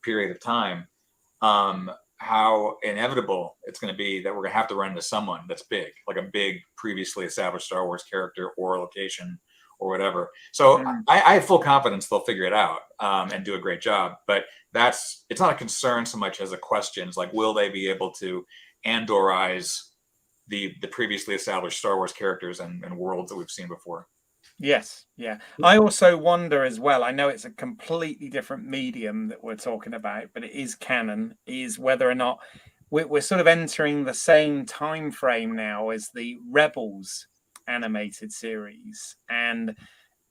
[SPEAKER 4] period of time, how inevitable it's going to be that we're going to have to run into someone that's big, like a big previously established Star Wars character or location or whatever. So I have full confidence they'll figure it out and do a great job. But it's not a concern so much as a question. It's like, will they be able to Andorize the previously established Star Wars characters and worlds that we've seen before?
[SPEAKER 2] Yes, yeah. I also wonder as well, I know it's a completely different medium that we're talking about, but it is canon, is whether or not we're sort of entering the same time frame now as the Rebels animated series. And,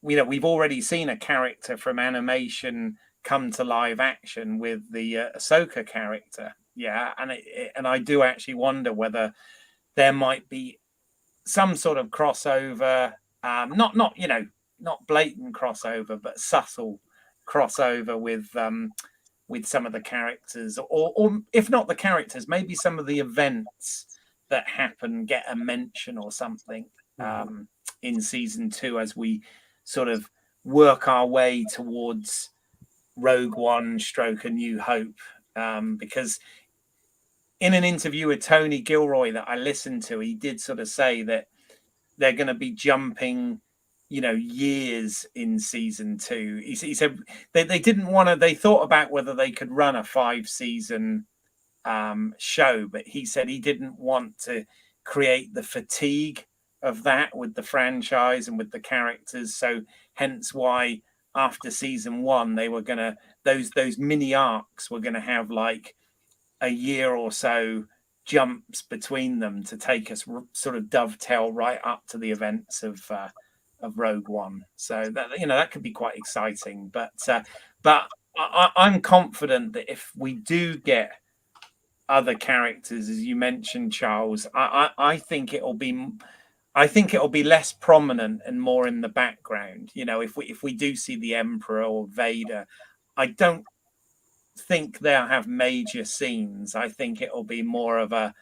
[SPEAKER 2] we've already seen a character from animation come to live action with the Ahsoka character. Yeah, and I do actually wonder whether there might be some sort of crossover. Not blatant crossover, but subtle crossover with some of the characters, or if not the characters, maybe some of the events that happen get a mention or something in season 2 as we sort of work our way towards Rogue One / A New Hope. Because in an interview with Tony Gilroy that I listened to, he did sort of say that they're going to be jumping, years in season 2. He said they didn't want to. They thought about whether they could run a 5-season show, but he said he didn't want to create the fatigue of that with the franchise and with the characters. So hence why after season 1, they were gonna those mini arcs were gonna have like a year or so jumps between them to take us sort of dovetail right up to the events of Rogue One. So that could be quite exciting. But I'm confident that if we do get other characters, as you mentioned, Charles, I think it'll be less prominent and more in the background. If we do see the Emperor or Vader, I don't think they'll have major scenes. I think it'll be more of a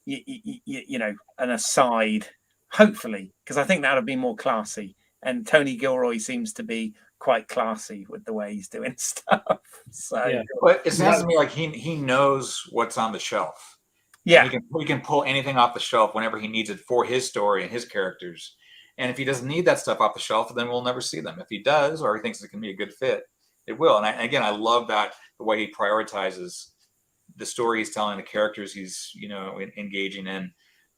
[SPEAKER 2] an aside, hopefully, because I think that would be more classy. And Tony Gilroy seems to be quite classy with the way he's doing stuff. So,
[SPEAKER 4] yeah. But it sounds to me like he knows what's on the shelf.
[SPEAKER 2] Yeah,
[SPEAKER 4] he can pull anything off the shelf whenever he needs it for his story and his characters. And if he doesn't need that stuff off the shelf, then we'll never see them. If he does, or he thinks it can be a good fit, it will. And I love that the way he prioritizes the story he's telling, the characters he's engaging in,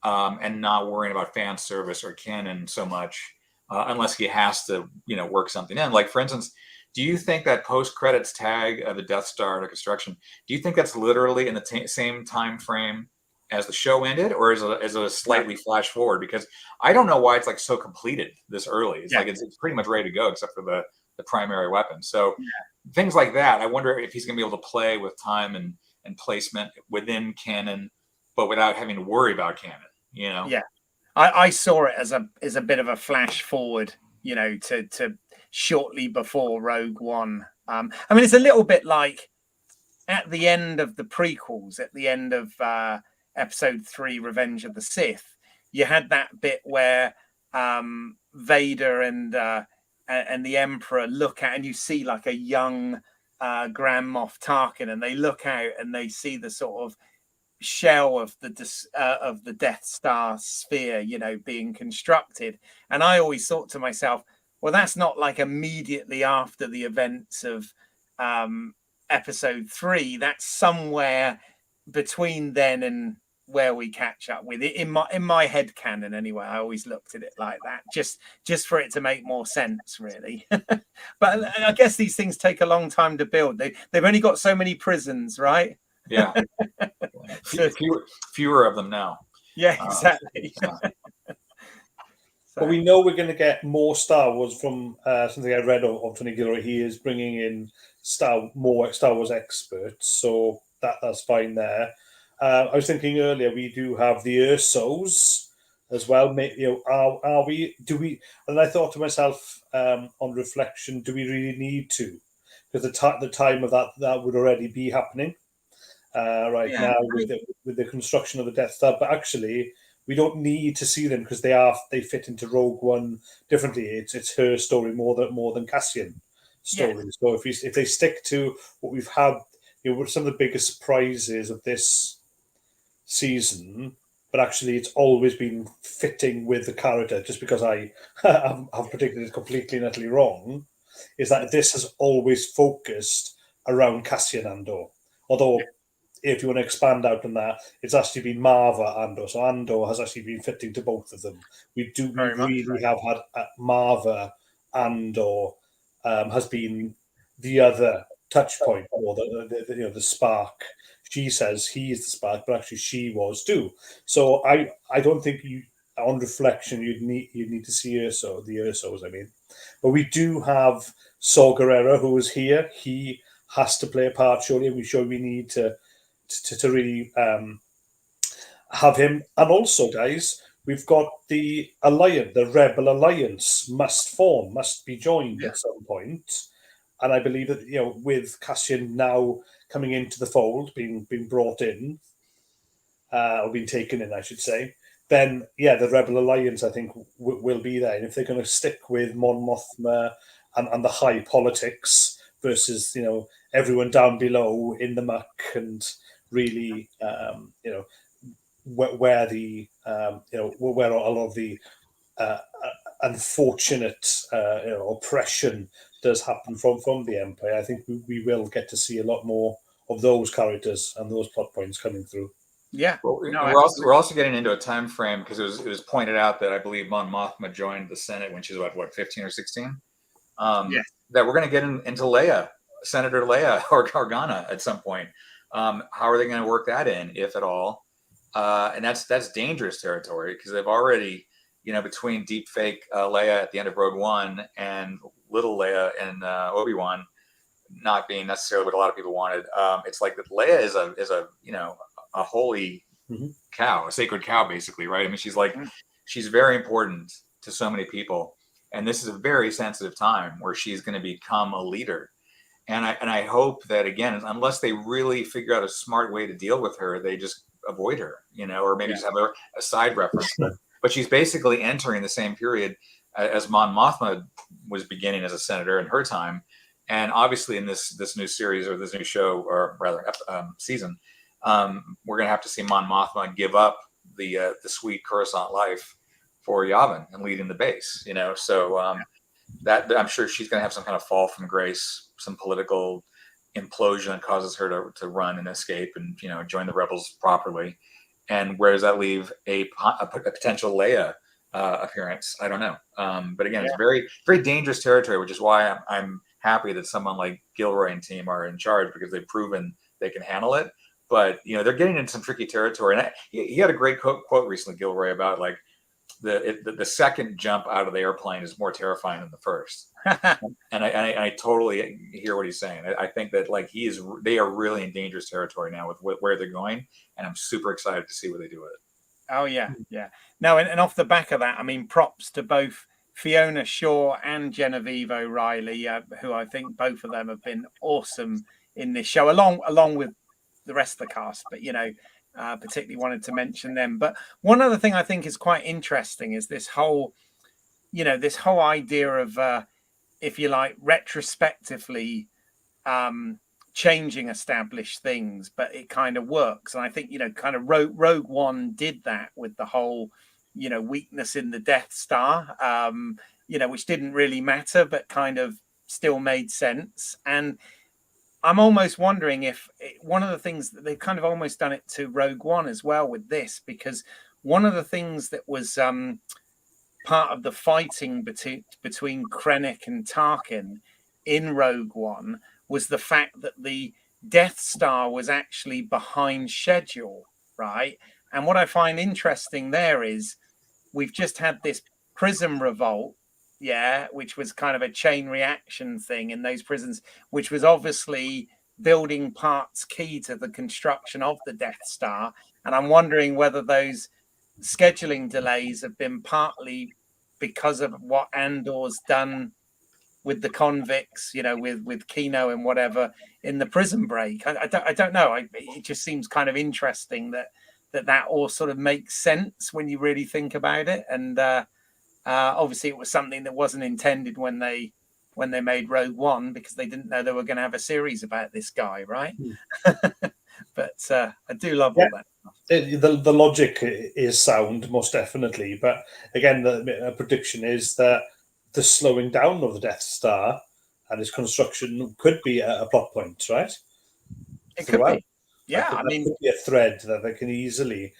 [SPEAKER 4] and not worrying about fan service or canon so much, unless he has to work something in. Like, for instance, do you think that post-credits tag of the Death Star under construction, do you think that's literally in the same time frame as the show ended, or is it a slightly flash forward? Because I don't know why it's like so completed this early. It's like it's pretty much ready to go except for the primary weapon. So things like that, I wonder if he's going to be able to play with time and placement within canon, but without having to worry about canon.
[SPEAKER 2] Yeah, I saw it as a bit of a flash forward, to shortly before Rogue One. I mean, it's a little bit like at the end of the prequels, at the end of Episode 3, Revenge of the Sith, you had that bit where Vader and the Emperor look at, and you see like a young Grand Moff Tarkin, and they look out and they see the sort of shell of the Death Star sphere, being constructed. And I always thought to myself, well, that's not like immediately after the events of Episode 3. That's somewhere between then and where we catch up with it in my head canon anyway. I always looked at it like that, just for it to make more sense, really. But I guess these things take a long time to build. They've only got so many prisons, right?
[SPEAKER 4] Yeah. Fewer of them now.
[SPEAKER 2] Yeah, exactly.
[SPEAKER 3] But we know we're going to get more Star Wars from something I read of Tony Gilroy. He is bringing in more Star Wars experts, so that's fine there. I was thinking earlier, we do have the Ursos as well. Are we? Do we? And I thought to myself, on reflection, do we really need to? Because the time of that would already be happening right
[SPEAKER 2] Yeah.
[SPEAKER 3] now with the construction of the Death Star. But actually, we don't need to see them because they fit into Rogue One differently. It's her story more than Cassian story.
[SPEAKER 2] Yes.
[SPEAKER 3] So if they stick to what we've had, some of the biggest surprises of this season, but actually it's always been fitting with the character. Just because I have predicted it completely and utterly wrong, is that this has always focused around Cassian Andor. Although, if you want to expand out on that, it's actually been Marva Andor. So Andor has actually been fitting to both of them. We
[SPEAKER 2] Very much
[SPEAKER 3] really
[SPEAKER 2] so.
[SPEAKER 3] have had Marva Andor has been the other touch point, or the spark. She says he is the spark, but actually she was too. So I don't think on reflection you'd need to see Urso, the Ursos, I mean. But we do have Saw Gerrera, who is here. He has to play a part, surely, and we need to really have him. And also, guys, we've got the alliance, the Rebel Alliance must be joined at some point. And I believe that with Cassian now coming into the fold, being brought in, or being taken in, I should say, then the Rebel Alliance, I think, will be there. And if they're going to stick with Mon Mothma and the high politics versus everyone down below in the muck, and really where the where a lot of the unfortunate oppression does happen from the Empire, I think we will get to see a lot more of those characters and those plot points coming through.
[SPEAKER 2] Yeah.
[SPEAKER 4] Well,
[SPEAKER 2] No,
[SPEAKER 4] we're also getting into a time frame because it was pointed out that I believe Mon Mothma joined the Senate when she was what 15 or 16.
[SPEAKER 2] Yes.
[SPEAKER 4] That we're going to get into Leia, Senator Leia Organa at some point. How are they going to work that in, if at all? And that's dangerous territory because they've already, between deep fake Leia at the end of Rogue One and little Leia and Obi-Wan not being necessarily what a lot of people wanted. It's like that Leia is a holy cow, a sacred cow, basically, right? I mean, she's very important to so many people, and this is a very sensitive time where she's going to become a leader. And I hope that, again, unless they really figure out a smart way to deal with her, they just avoid her, or maybe just have a side reference. But she's basically entering the same period as Mon Mothma was beginning as a senator in her time. And obviously in this new series, or this new show, or rather season, we're going to have to see Mon Mothma give up the sweet Coruscant life for Yavin and leading the base, So that I'm sure she's going to have some kind of fall from grace, some political implosion that causes her to run and escape and join the rebels properly. And where does that leave a potential Leia appearance? I don't know. But again, it's very, very dangerous territory, which is why I'm happy that someone like Gilroy and team are in charge, because they've proven they can handle it. But they're getting into some tricky territory. And he had a great quote recently, Gilroy, about like the second jump out of the airplane is more terrifying than the first. and I totally hear what he's saying. I think that like they are really in dangerous territory now with where they're going, and I'm super excited to see what they do with it.
[SPEAKER 2] Oh yeah. No, and off the back of that, I mean, props to both Fiona Shaw and Genevieve O'Reilly, who I think both of them have been awesome in this show, along with the rest of the cast. But particularly wanted to mention them. But one other thing I think is quite interesting is this whole idea of, if you like, retrospectively changing established things, but it kind of works. And I think, kind of Rogue One did that with the whole, weakness in the Death Star, which didn't really matter, but kind of still made sense. And I'm almost wondering if one of the things that they've kind of almost done it to Rogue One as well with this, because one of the things that was part of the fighting between Krennic and Tarkin in Rogue One was the fact that the Death Star was actually behind schedule, right? And what I find interesting there is we've just had this Prism Revolt, which was kind of a chain reaction thing in those prisons, which was obviously building parts key to the construction of the Death Star. And I'm wondering whether those scheduling delays have been partly because of what Andor's done with the convicts, with Kino and whatever in the prison break. I don't know. It just seems kind of interesting that all sort of makes sense when you really think about it. And obviously, it was something that wasn't intended when they made Rogue One, because they didn't know they were going to have a series about this guy, right? But I do love all that.
[SPEAKER 3] The logic is sound, most definitely. But again, the prediction is that the slowing down of the Death Star and its construction could be a plot point, right?
[SPEAKER 2] It could be. Yeah,
[SPEAKER 3] that could be a thread that they can easily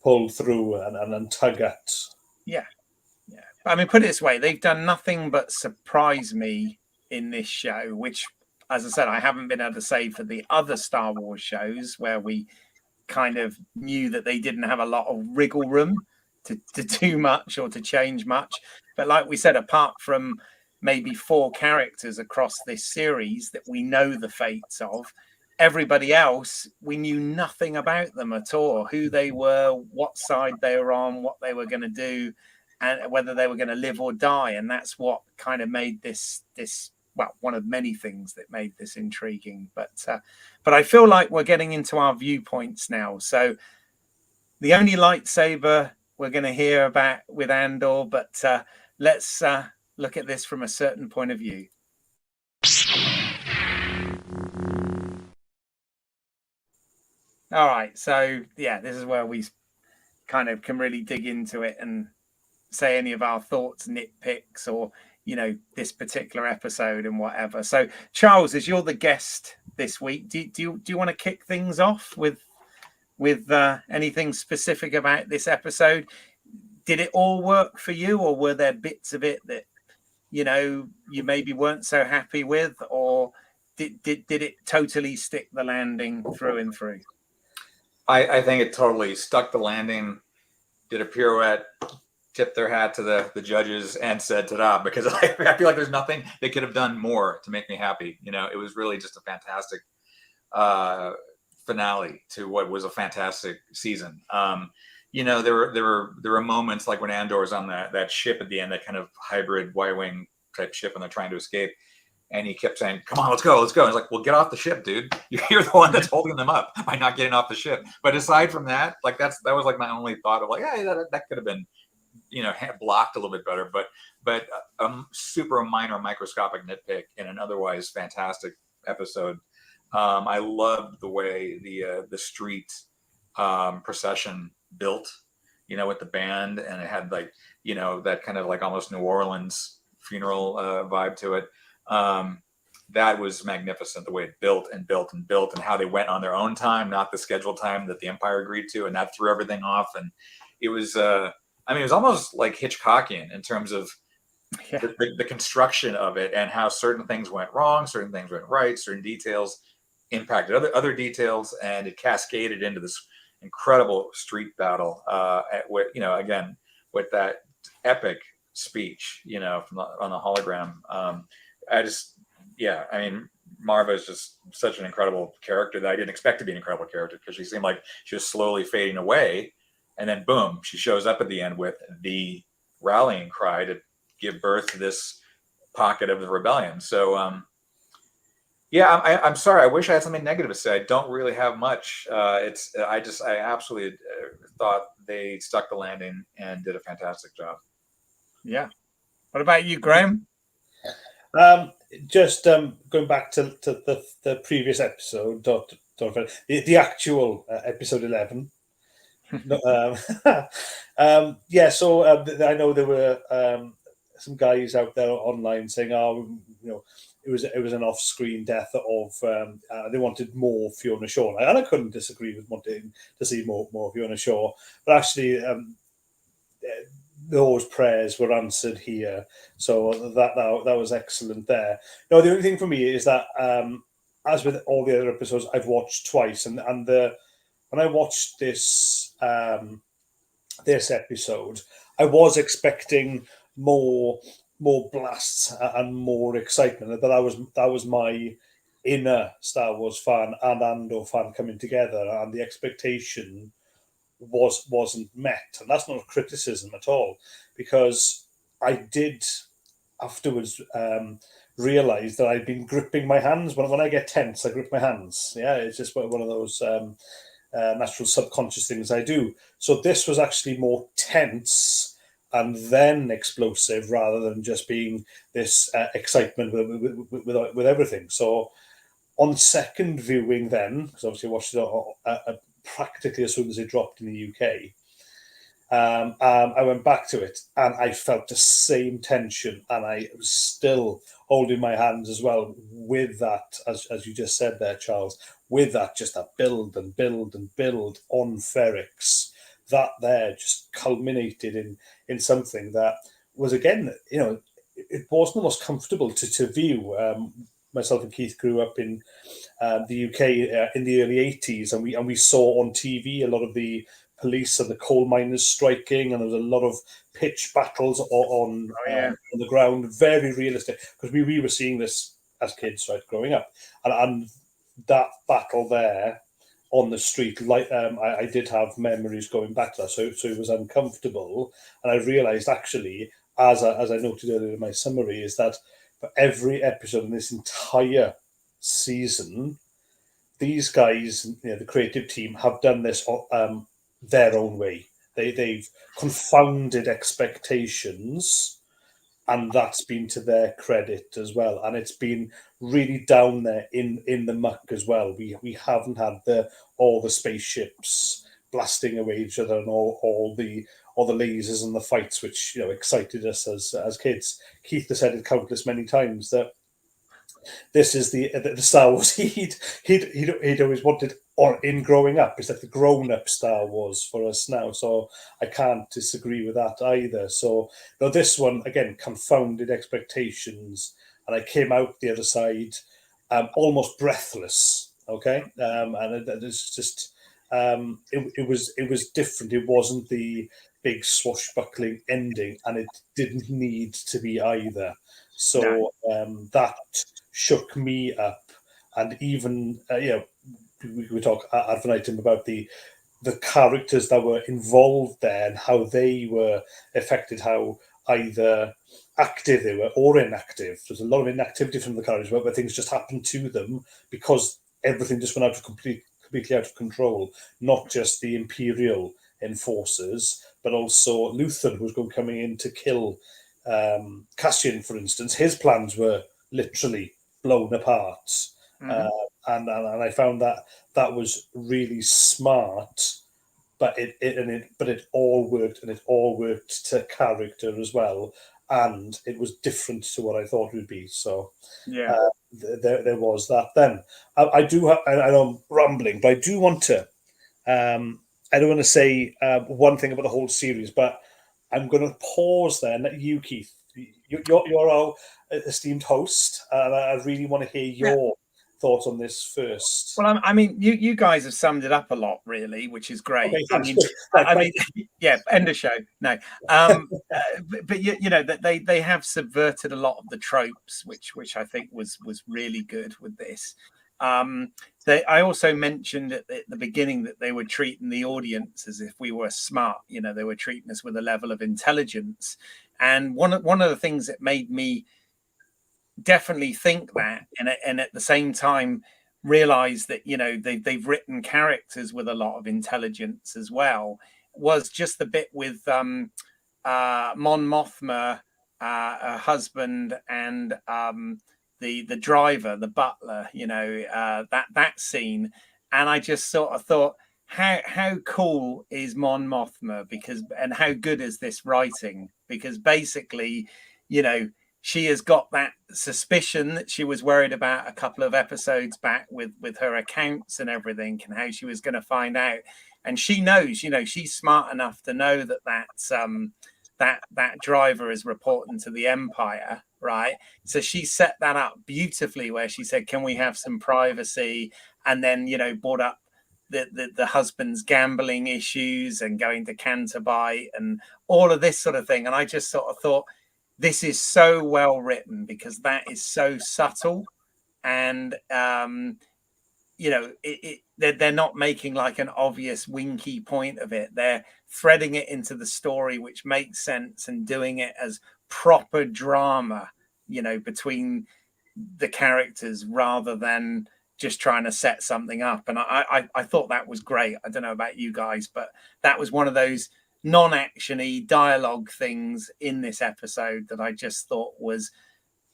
[SPEAKER 3] pull through and tug at.
[SPEAKER 2] Yeah. I mean, put it this way, they've done nothing but surprise me in this show, which, as I said, I haven't been able to say for the other Star Wars shows, where we kind of knew that they didn't have a lot of wriggle room to do much or to change much. But like we said, apart from maybe 4 characters across this series that we know the fates of, everybody else, we knew nothing about them at all, who they were, what side they were on, what they were going to do, and whether they were going to live or die. And that's what kind of made this one of many things that made this intriguing. But I feel like we're getting into our viewpoints now. So the only lightsaber we're going to hear about with Andor, but let's look at this from a certain point of view. All right, so yeah, this is where we kind of can really dig into it and say any of our thoughts, nitpicks, or this particular episode and whatever. So Charles, as you're the guest this week, do you want to kick things off with anything specific about this episode? Did it all work for you, or were there bits of it that you maybe weren't so happy with, or did it totally stick the landing through and through?
[SPEAKER 4] I think it totally stuck the landing, did a pirouette, tipped their hat to the judges, and said ta-da, because I feel like there's nothing they could have done more to make me happy. It was really just a fantastic finale to what was a fantastic season. There were moments like when Andor's on that ship at the end, that kind of hybrid Y-wing type ship, and they're trying to escape. And he kept saying, "Come on, let's go." And I was like, "Well, get off the ship, dude. You're the one that's holding them up by not getting off the ship." But aside from that, like that was like my only thought of like, yeah, that could have been, blocked a little bit better. But a super minor microscopic nitpick in an otherwise fantastic episode. I loved the way the street procession built, with the band, and it had like, that kind of like almost New Orleans funeral vibe to it. That was magnificent, the way it built and built and built, and how they went on their own time, not the scheduled time that the Empire agreed to, and that threw everything off. And it was, it was almost like Hitchcockian in terms of the construction of it, and how certain things went wrong, certain things went right, certain details impacted other details, and it cascaded into this incredible street battle. Again, with that epic speech, on the hologram. Marva is just such an incredible character that I didn't expect to be an incredible character, because she seemed like she was slowly fading away, and then boom, she shows up at the end with the rallying cry to give birth to this pocket of the rebellion. So I'm sorry, I wish I had something negative to say. I don't really have much. I absolutely thought they stuck the landing and did a fantastic job. Yeah.
[SPEAKER 2] What about you, Graham?
[SPEAKER 3] Just going back to the previous episode, the actual episode 11. So I know there were some guys out there online saying, it was an off-screen death of they wanted more Fiona Shaw, and I couldn't disagree with wanting to see more Fiona Shaw, but actually those prayers were answered here, so that was excellent there. No, the only thing for me is that as with all the other episodes, I've watched twice, and when I watched this episode, I was expecting more blasts and more excitement. That was my inner Star Wars fan and Andor fan coming together, and the expectation wasn't met. And that's not a criticism at all, because I did afterwards realize that I'd been gripping my hands. When I get tense, I grip my hands. Yeah, it's just one of those natural subconscious things I do. So this was actually more tense and then explosive, rather than just being this excitement with everything. So on second viewing, then, because obviously I watched it practically as soon as it dropped in the UK, I went back to it and I felt the same tension, and I was still holding my hands as well with that, as you just said there, Charles, with that, just that build and build and build on Ferrix. That there just culminated in something that was, again, it wasn't the most comfortable to view. Myself and Keith grew up in the UK in the early 80s, and we saw on TV a lot of the police and the coal miners striking, and there was a lot of pitch battles on the ground, very realistic, because we were seeing this as kids, right, growing up, and that battle there on the street, like I did have memories going back to that, so it was uncomfortable, and I realised, actually, as I noted earlier in my summary, is that for every episode in this entire season, these guys, the creative team, have done this their own way. They've confounded expectations, and that's been to their credit as well. And it's been really down there in the muck as well. We haven't had all the spaceships blasting away each other, and all the lasers and the fights, which excited us as kids. Keith has said it countless many times that this is the Star Wars he'd always wanted in growing up. It's like the grown-up Star Wars for us now, so I can't disagree with that either. So this one, again, confounded expectations, and I came out the other side almost breathless. Okay, and it's just it was different. It wasn't the big swashbuckling ending, and it didn't need to be either. So that shook me up, and even we talk ad infinitum about the characters that were involved there and how they were affected, how either active they were or inactive. There's a lot of inactivity from the characters where things just happened to them because everything just went completely out of control. Not just the Imperial enforcers, but also Luthen, who was coming in to kill Cassian, for instance. His plans were literally blown apart. Mm-hmm. And I found that was really smart, but it all worked, and it all worked to character as well, and it was different to what I thought it would be. So there was that. Then I know I'm rambling, but I do want to. I don't want to say one thing about the whole series, but I'm going to pause there and let you, Keith. You're our esteemed host, and I really want to hear your thoughts on this first.
[SPEAKER 2] Well, I mean, you guys have summed it up a lot, really, which is great. Okay, I mean, yeah, end of show. No, but that they have subverted a lot of the tropes, which I think was really good with this. I also mentioned at the beginning that they were treating the audience as if we were smart. They were treating us with a level of intelligence, and one of the things that made me definitely think that, and at the same time realize that they've written characters with a lot of intelligence as well, was just the bit with Mon Mothma, her husband, and the driver, the butler, that scene. And I just sort of thought, how cool is Mon Mothma, and how good is this writing? Because basically, she has got that suspicion that she was worried about a couple of episodes back with her accounts and everything, and how she was going to find out. And she knows, she's smart enough to know that driver is reporting to the Empire, right? So she set that up beautifully, where she said, "Can we have some privacy?" And then brought up the husband's gambling issues and going to Canterbury and all of this sort of thing. And I just sort of thought, this is so well written, because that is so subtle, and they're not making like an obvious winky point of it. They're threading it into the story, which makes sense, and doing it as proper drama, between the characters, rather than just trying to set something up. And I thought that was great. I don't know about you guys, but that was one of those non-actiony dialogue things in this episode that I just thought was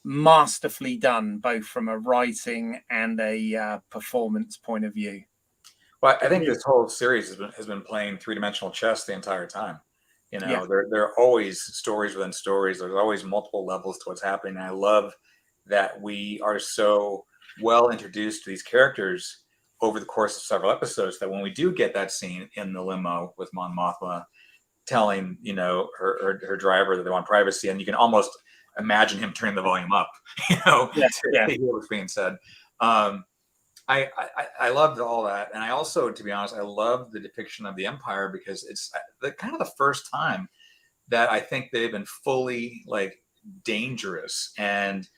[SPEAKER 2] masterfully done, both from a writing and a performance point of view.
[SPEAKER 4] Well, I think this whole series has been playing three-dimensional chess the entire time. There are always stories within stories. There's always multiple levels to what's happening. And I love that we are so well introduced to these characters over the course of several episodes that when we do get that scene in the limo with Mon Mothma telling, her driver that they want privacy, and you can almost imagine him turning the volume up, to hear what's being said. I loved all that. And I also, to be honest, I love the depiction of the Empire, because it's kind of the first time that I think they've been fully like dangerous and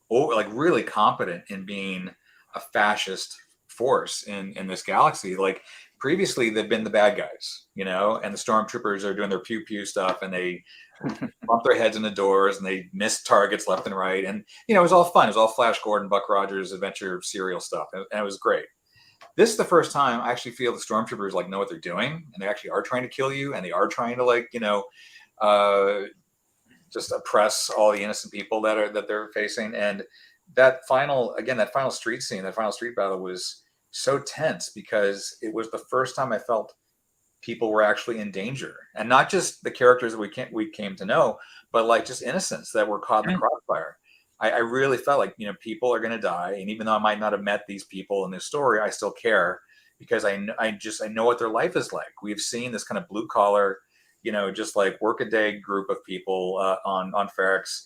[SPEAKER 4] like really competent in being a fascist force in this galaxy. Like previously they've been the bad guys, and the stormtroopers are doing their pew pew stuff, and they bump their heads in the doors, and they miss targets left and right. And, it was all fun. It was all Flash Gordon, Buck Rogers adventure serial stuff. And it was great. This is the first time I actually feel the stormtroopers like know what they're doing, and they actually are trying to kill you, and they are trying to just oppress all the innocent people that they're facing. And that final street scene, that final street battle was so tense, because it was the first time I felt people were actually in danger, and not just the characters that we came to know, but like just innocents that were caught in the crossfire. I really felt like, people are going to die. And even though I might not have met these people in this story, I still care, because I know what their life is like. We've seen this kind of blue collar, just like work-a-day group of people on Ferrix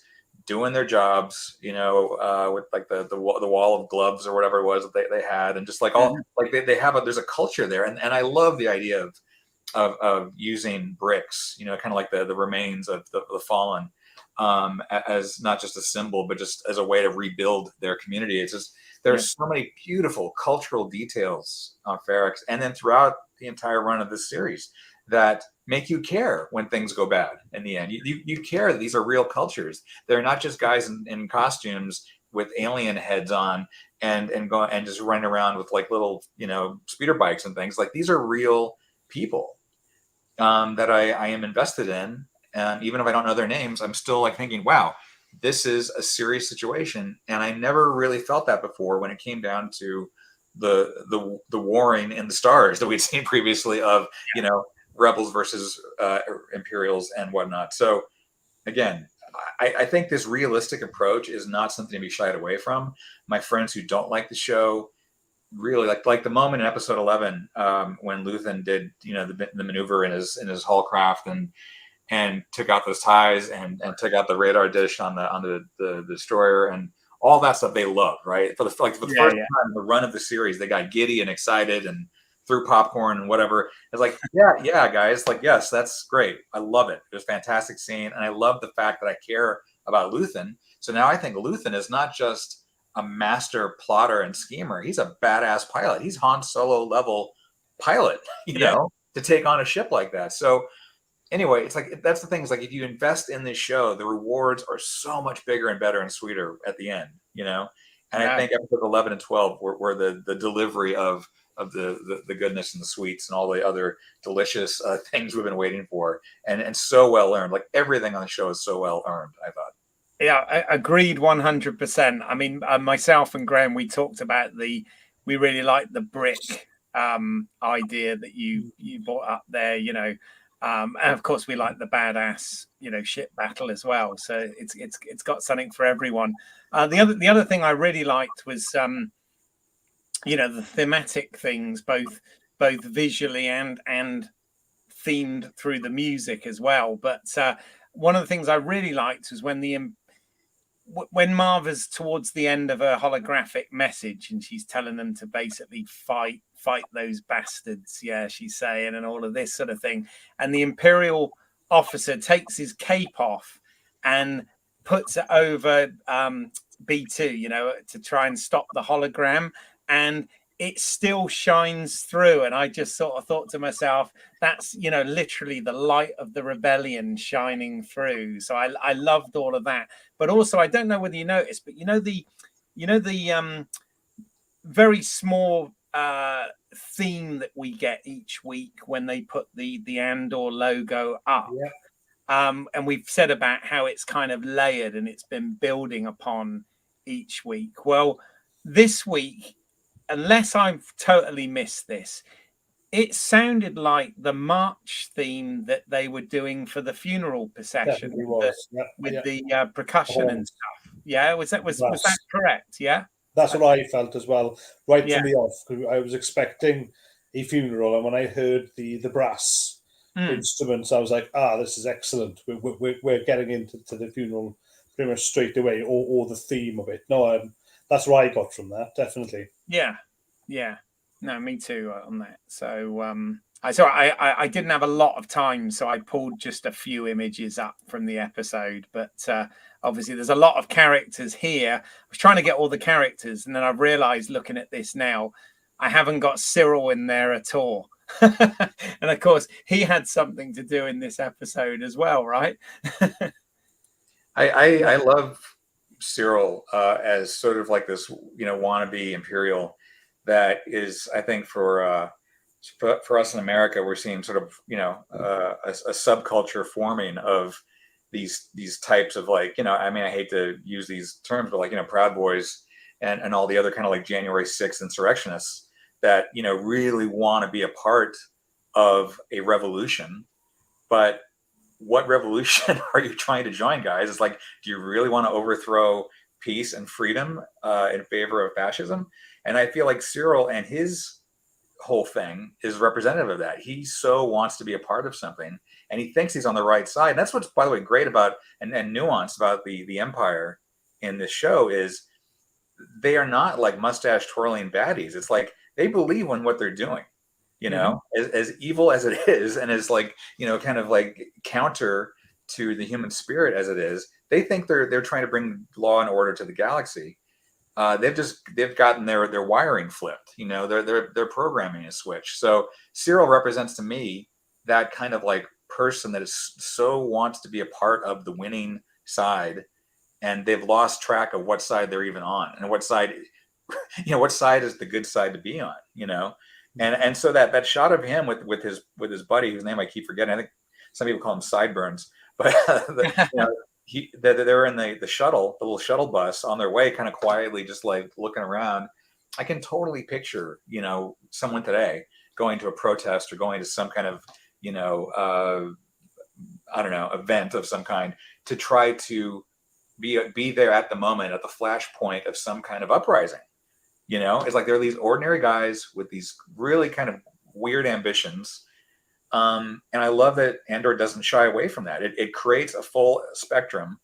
[SPEAKER 4] doing their jobs, with like the wall of gloves or whatever it was that they had. And just like all, like they have there's a culture there. And I love the idea of using bricks, kind of like the remains of the fallen, as not just a symbol, but just as a way to rebuild their community. It's just, there's so many beautiful cultural details on Ferrix, and then throughout the entire run of this series, that make you care when things go bad in the end. You care that these are real cultures. They're not just guys in costumes with alien heads on and just running around with like little, speeder bikes and things. Like, these are real people that I am invested in. And even if I don't know their names, I'm still like thinking, wow, this is a serious situation. And I never really felt that before when it came down to the warring in the stars that we'd seen previously of, rebels versus Imperials and whatnot. So again, I think this realistic approach is not something to be shied away from. My friends who don't like the show really like the moment in episode 11 when Luthen did the maneuver in his Hullcraft and took out those ties and took out the radar dish on the destroyer and all that stuff. They loved, right? For the first time in the run of the series, they got giddy and excited and threw popcorn and whatever. It's like, yeah, guys, like, yes, that's great. I love it. It was a fantastic scene, and I love the fact that I care about Luthen. So now I think Luthen is not just a master plotter and schemer. He's a badass pilot. He's Han Solo level pilot, to take on a ship like that. So anyway, it's like, that's the thing, is like, if you invest in this show, the rewards are so much bigger and better and sweeter at the end, And I think episodes 11 and 12 were the delivery of the goodness and the sweets and all the other delicious things we've been waiting for, and so well earned. Like, everything on the show is so well earned, I thought.
[SPEAKER 2] Yeah, I agreed 100%. I mean, myself and Graham, we talked about we really liked the brick idea that you brought up there, and of course we like the badass, ship battle as well. So it's got something for everyone. The other thing I really liked was the thematic things, both visually and themed through the music as well. But one of the things I really liked was when Marva's towards the end of her holographic message, and she's telling them to basically fight those bastards, she's saying, and all of this sort of thing. And the Imperial officer takes his cape off and puts it over B2, you know, to try and stop the hologram, and it still shines through. And I just sort of thought to myself, that's, you know, literally the light of the rebellion shining through. So I loved all of that. But also, I don't know whether you noticed, but the very small theme that we get each week when they put the Andor logo up.
[SPEAKER 3] Yeah.
[SPEAKER 2] And we've said about how it's kind of layered and it's been building upon each week. Well, this week, unless I've totally missed this, it sounded like the march theme that they were doing for the funeral procession
[SPEAKER 3] Definitely was.
[SPEAKER 2] with the percussion and stuff. Yeah, was that correct? Yeah.
[SPEAKER 3] That's what I felt as well, right
[SPEAKER 2] Yeah.
[SPEAKER 3] from the off. 'Cause I was expecting a funeral, and when I heard the brass instruments, I was like, this is excellent. We're getting into the funeral pretty much straight away, or the theme of it. No, that's what I got from that, definitely.
[SPEAKER 2] Yeah. No, me too on that. So I didn't have a lot of time, so I pulled just a few images up from the episode. But obviously, there's a lot of characters here. I was trying to get all the characters, and then I've realised, looking at this now, I haven't got Cyril in there at all. And of course, he had something to do in this episode as well, right?
[SPEAKER 4] I love Cyril as sort of like this, wannabe Imperial that is, I think, for us in America, we're seeing sort of, a subculture forming of these types of, like, I mean, I hate to use these terms, but like, Proud Boys and all the other kind of like January 6th insurrectionists that, really want to be a part of a revolution. But what revolution are you trying to join, guys? It's like, do you really want to overthrow peace and freedom in favor of fascism? And I feel like Cyril and his whole thing is representative of that. He so wants to be a part of something, and he thinks he's on the right side. And that's what's, by the way, great about and nuanced about the Empire in this show is they are not like mustache twirling baddies. It's like they believe in what they're doing. As evil as it is, and as like, kind of like counter to the human spirit as it is, they think they're trying to bring law and order to the galaxy. They've gotten their wiring flipped. Their programming is switched. So Cyril represents to me that kind of like person that is so wants to be a part of the winning side, and they've lost track of what side they're even on, and what side, what side is the good side to be on. And so that shot of him with his buddy, whose name I keep forgetting. I think some people call him Sideburns, but they're in the shuttle, the little shuttle bus on their way, kind of quietly, just like looking around. I can totally picture, someone today going to a protest or going to some kind of, I don't know, event of some kind to try to be there at the moment, at the flashpoint of some kind of uprising. It's like there are these ordinary guys with these really kind of weird ambitions. And I love that Andor doesn't shy away from that. It creates a full spectrum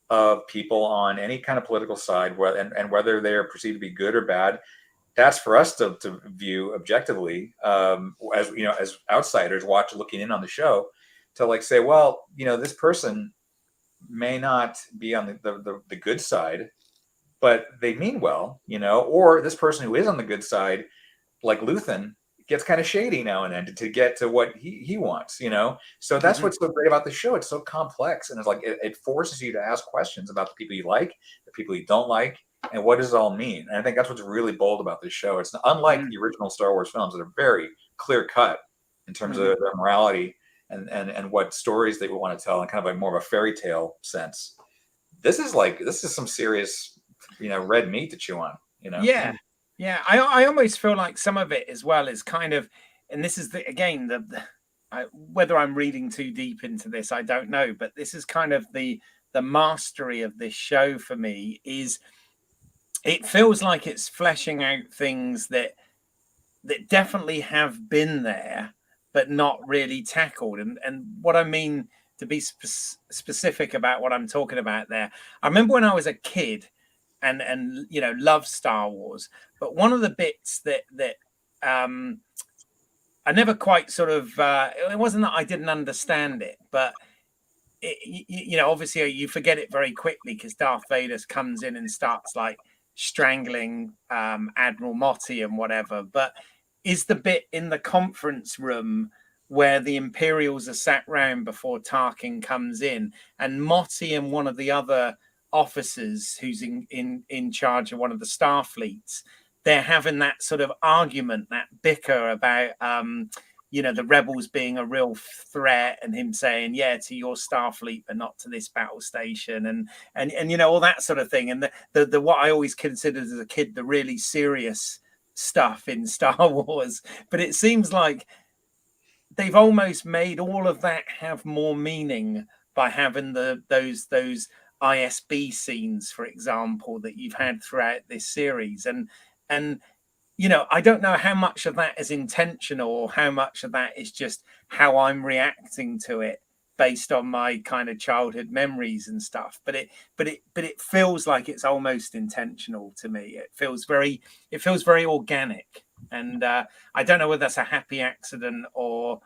[SPEAKER 4] of people on any kind of political side, and whether they're perceived to be good or bad. That's for us to view objectively, as outsiders looking in on the show, to like say, well, this person may not be on the good side, but they mean well, or this person who is on the good side, like Luthen, gets kind of shady now and then to get to what he wants, So that's what's so great about the show. It's so complex, and it's like it forces you to ask questions about the people you like, the people you don't like, and what does it all mean. And I think that's what's really bold about this show. It's unlike the original Star Wars films that are very clear cut in terms of their morality and what stories they would want to tell in kind of like more of a fairy tale sense. This is some serious, red meat to chew on.
[SPEAKER 2] Yeah. I almost feel like some of it as well is kind of, and this is whether I'm reading too deep into this, I don't know, but this is kind of the mastery of this show for me. Is it feels like it's fleshing out things that definitely have been there, but not really tackled. And what I mean, to be specific about what I'm talking about there, I remember when I was a kid and loved Star Wars, but one of the bits that I never quite sort of it wasn't that I didn't understand it, but obviously you forget it very quickly because Darth Vader comes in and starts like strangling Admiral Motti and whatever. But is the bit in the conference room where the Imperials are sat round before Tarkin comes in, and Motti and one of the other officers who's in charge of one of the Starfleets, they're having that sort of argument, that bicker about the rebels being a real threat, and him saying, yeah, to your Starfleet, but not to this battle station, and all that sort of thing. And the what I always considered as a kid, the really serious stuff in Star Wars. But it seems like they've almost made all of that have more meaning by having those ISB scenes, for example, that you've had throughout this series. And I don't know how much of that is intentional or how much of that is just how I'm reacting to it based on my kind of childhood memories and stuff. But it feels like it's almost intentional to me. It feels very organic. And I don't know whether that's a happy accident or,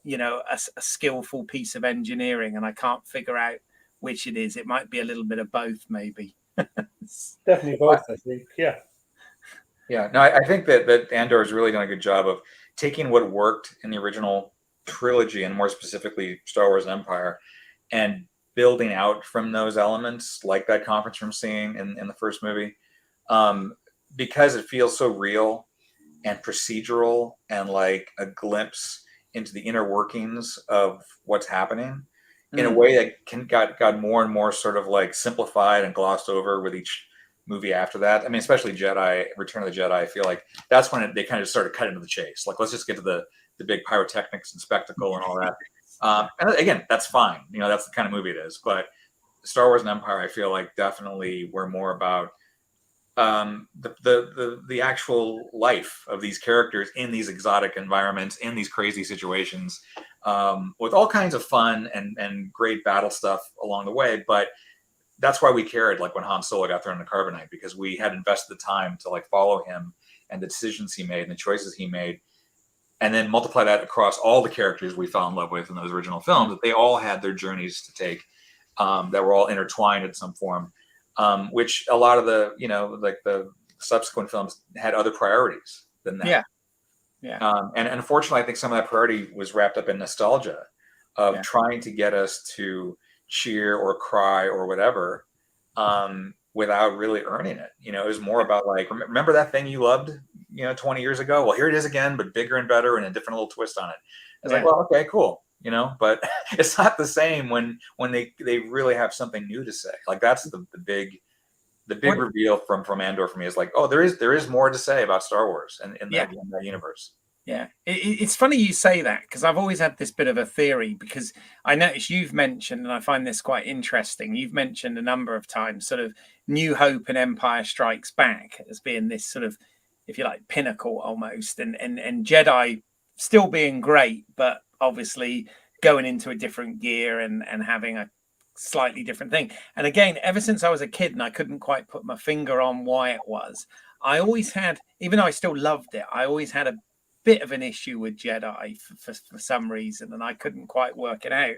[SPEAKER 2] a skillful piece of engineering. And I can't figure out which it is. It might be a little bit of both, maybe.
[SPEAKER 3] Definitely both, I think. Yeah.
[SPEAKER 4] Yeah, no, I think that Andor has really done a good job of taking what worked in the original trilogy, and more specifically Star Wars Empire, and building out from those elements, like that conference room scene in the first movie, because it feels so real and procedural and like a glimpse into the inner workings of what's happening in a way that got more and more sort of like simplified and glossed over with each movie after that. I mean, especially Return of the Jedi, I feel like that's when they kind of started cutting to the chase. Like, let's just get to the big pyrotechnics and spectacle and all that. And again, that's fine. That's the kind of movie it is. But Star Wars and Empire, I feel like definitely were more about the actual life of these characters in these exotic environments, in these crazy situations, with all kinds of fun and great battle stuff along the way. But that's why we cared, like when Han Solo got thrown in the carbonite, because we had invested the time to like follow him and the decisions he made and the choices he made, and then multiply that across all the characters we fell in love with in those original films. That they all had their journeys to take, that were all intertwined in some form, which a lot of the like the subsequent films had other priorities than that. And unfortunately, I think some of that priority was wrapped up in nostalgia of trying to get us to cheer or cry or whatever, without really earning it. It was more about like, remember that thing you loved 20 years ago? Well, here it is again, but bigger and better and a different little twist on it. It's like, well, okay, cool, but it's not the same when they really have something new to say. Like, that's the big reveal from Andor for me, is like, oh, there is more to say about Star Wars and in that universe.
[SPEAKER 2] Yeah, it's funny you say that, because I've always had this bit of a theory, because I notice you've mentioned, and I find this quite interesting, you've mentioned a number of times sort of New Hope and Empire Strikes Back as being this sort of, if you like, pinnacle almost, and Jedi still being great, but obviously going into a different gear and having a slightly different thing. And again, ever since I was a kid and I couldn't quite put my finger on why it was, I always had, even though I still loved it, I always had a bit of an issue with Jedi for some reason, and I couldn't quite work it out.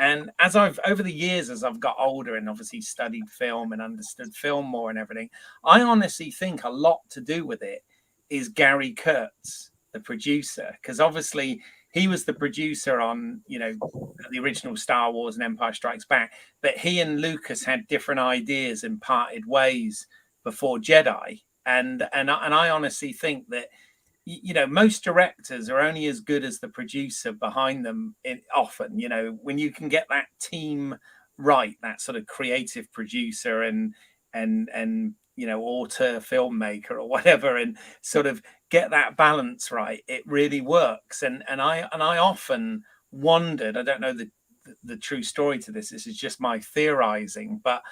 [SPEAKER 2] And as I've over the years, as I've got older and obviously studied film and understood film more and everything, I honestly think a lot to do with it is Gary Kurtz, the producer, because obviously he was the producer on the original Star Wars and Empire Strikes Back, but he and Lucas had different ideas and parted ways before Jedi, and I honestly think that most directors are only as good as the producer behind them. Often, when you can get that team right, that sort of creative producer and auteur filmmaker or whatever, and sort of get that balance right, it really works. And I often wondered, I don't know the true story to this. This is just my theorizing, but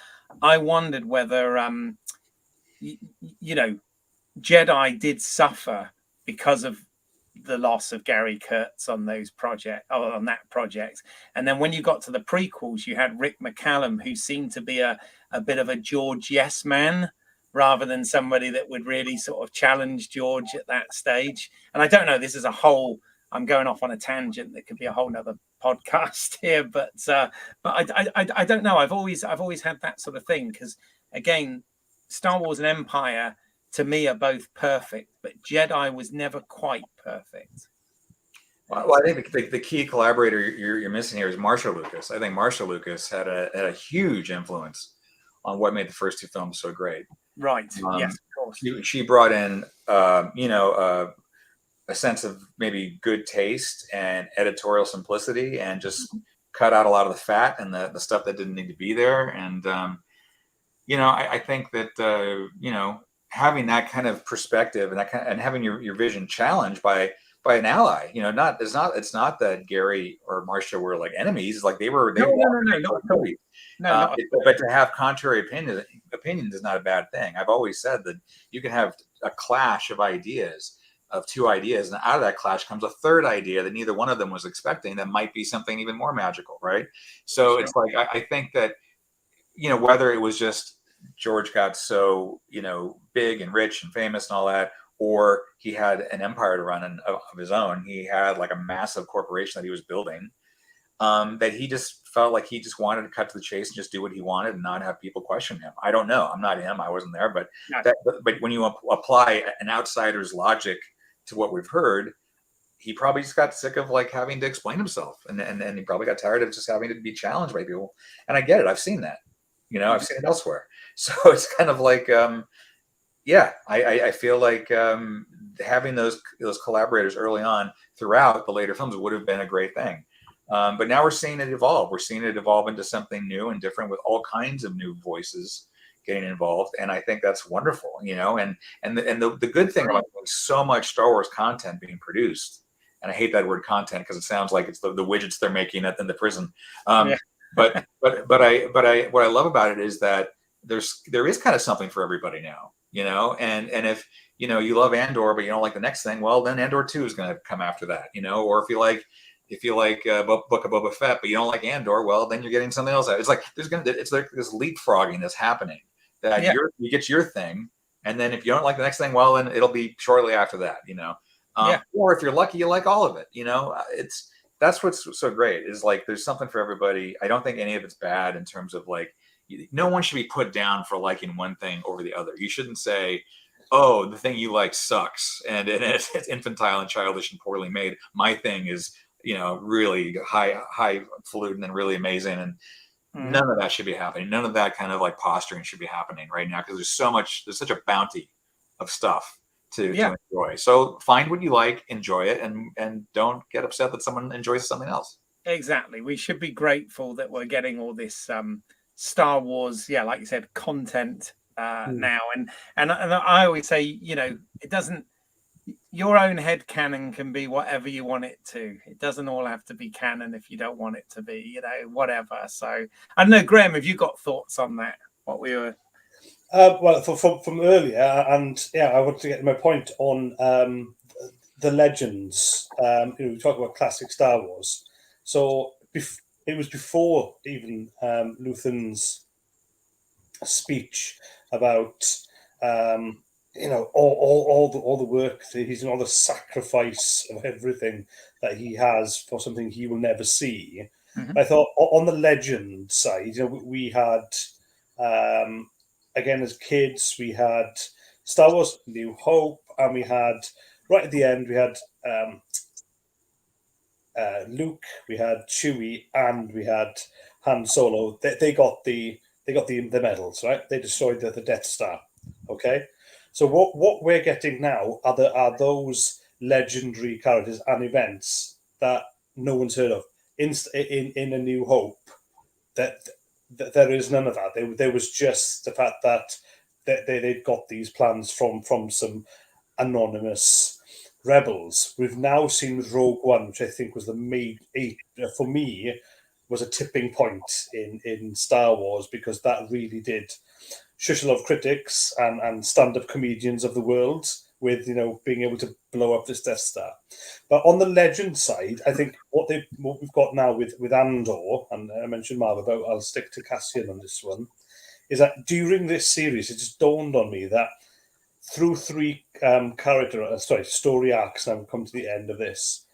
[SPEAKER 2] I wondered whether Jedi did suffer because of the loss of Gary Kurtz on that project. And then when you got to the prequels, you had Rick McCallum, who seemed to be a bit of a George yes man, rather than somebody that would really sort of challenge George at that stage. And I don't know, this is a whole I'm going off on a tangent that could be a whole nother podcast here, but I don't know. I've always had that sort of thing, because again, Star Wars and Empire to me are both perfect, but Jedi was never quite perfect.
[SPEAKER 4] Well, I think the key collaborator you're missing here is Marcia Lucas. I think Marcia Lucas had a huge influence on what made the first two films so great.
[SPEAKER 2] Right. Yes, of course.
[SPEAKER 4] She brought in, a sense of maybe good taste and editorial simplicity, and just cut out a lot of the fat and the stuff that didn't need to be there. And I think that having that kind of perspective and and having your vision challenged by an ally, it's not that Gary or Marcia were like enemies, like they were.
[SPEAKER 2] No, not at all. No,
[SPEAKER 4] but to have contrary opinions is not a bad thing. I've always said that you can have a clash of ideas, of two ideas, and out of that clash comes a third idea that neither one of them was expecting, that might be something even more magical, right? So It's like, I think that, whether it was just George got so, big and rich and famous and all that, or he had an empire to run of his own, he had like a massive corporation that he was building, that he just felt like he just wanted to cut to the chase and just do what he wanted and not have people question him. I don't know. I'm not him. I wasn't there. But when you apply an outsider's logic to what we've heard, he probably just got sick of like having to explain himself, and he probably got tired of just having to be challenged by people. And I get it. I've seen that. I've seen it elsewhere. So it's kind of like, I feel like having those collaborators early on throughout the later films would have been a great thing. But now we're seeing it evolve. We're seeing it evolve into something new and different, with all kinds of new voices getting involved, and I think that's wonderful. And the good thing about so much Star Wars content being produced, and I hate that word content because it sounds like it's the widgets they're making in the prison. But what I love about it is that there is kind of something for everybody now. And if you love Andor but you don't like the next thing, well, then Andor 2 is going to come after that. Or if you like Book of Boba Fett, but you don't like Andor, well, then you're getting something else out. It's like it's like this leapfrogging that's happening. That you get your thing, and then if you don't like the next thing, well, then it'll be shortly after that. Or if you're lucky, you like all of it. That's what's so great, is like there's something for everybody. I don't think any of it's bad in terms of like, no one should be put down for liking one thing over the other. You shouldn't say, oh, the thing you like sucks and it's infantile and childish and poorly made. My thing is, really highfalutin and really amazing. And none of that should be happening. None of that kind of like posturing should be happening right now, because there's such a bounty of stuff to enjoy. So find what you like, enjoy it, and don't get upset that someone enjoys something else.
[SPEAKER 2] Exactly. We should be grateful that we're getting all this Star Wars, like you said, content now. And I always say, it doesn't. Your own head canon can be whatever you want it to. It doesn't all have to be canon if you don't want it to be, whatever. So I don't know, Graham, have you got thoughts on that? What we were
[SPEAKER 3] well, from earlier, and I want to get my point on the legends. We talk about classic Star Wars. So it was before even Luthen's speech about all the work that he's done, all the sacrifice of everything that he has for something he will never see. I thought on the legend side, we had again as kids, we had Star Wars: New Hope, and we had right at the end we had Luke, we had Chewie, and we had Han Solo. They got the medals, right? They destroyed the Death Star. Okay. So what we're getting now are those legendary characters and events that no one's heard of. In A New Hope, that there is none of that. There was just the fact that they'd got these plans from some anonymous rebels. We've now seen with Rogue One, which I think was for me was a tipping point in Star Wars, because that really did shush a lot of critics and stand-up comedians of the world with being able to blow up this Death Star. But on the legend side, I think what we've got now with Andor, and I mentioned Marv about, I'll stick to Cassian on this one, is that during this series it just dawned on me that through three story arcs, and we'll come to the end of this,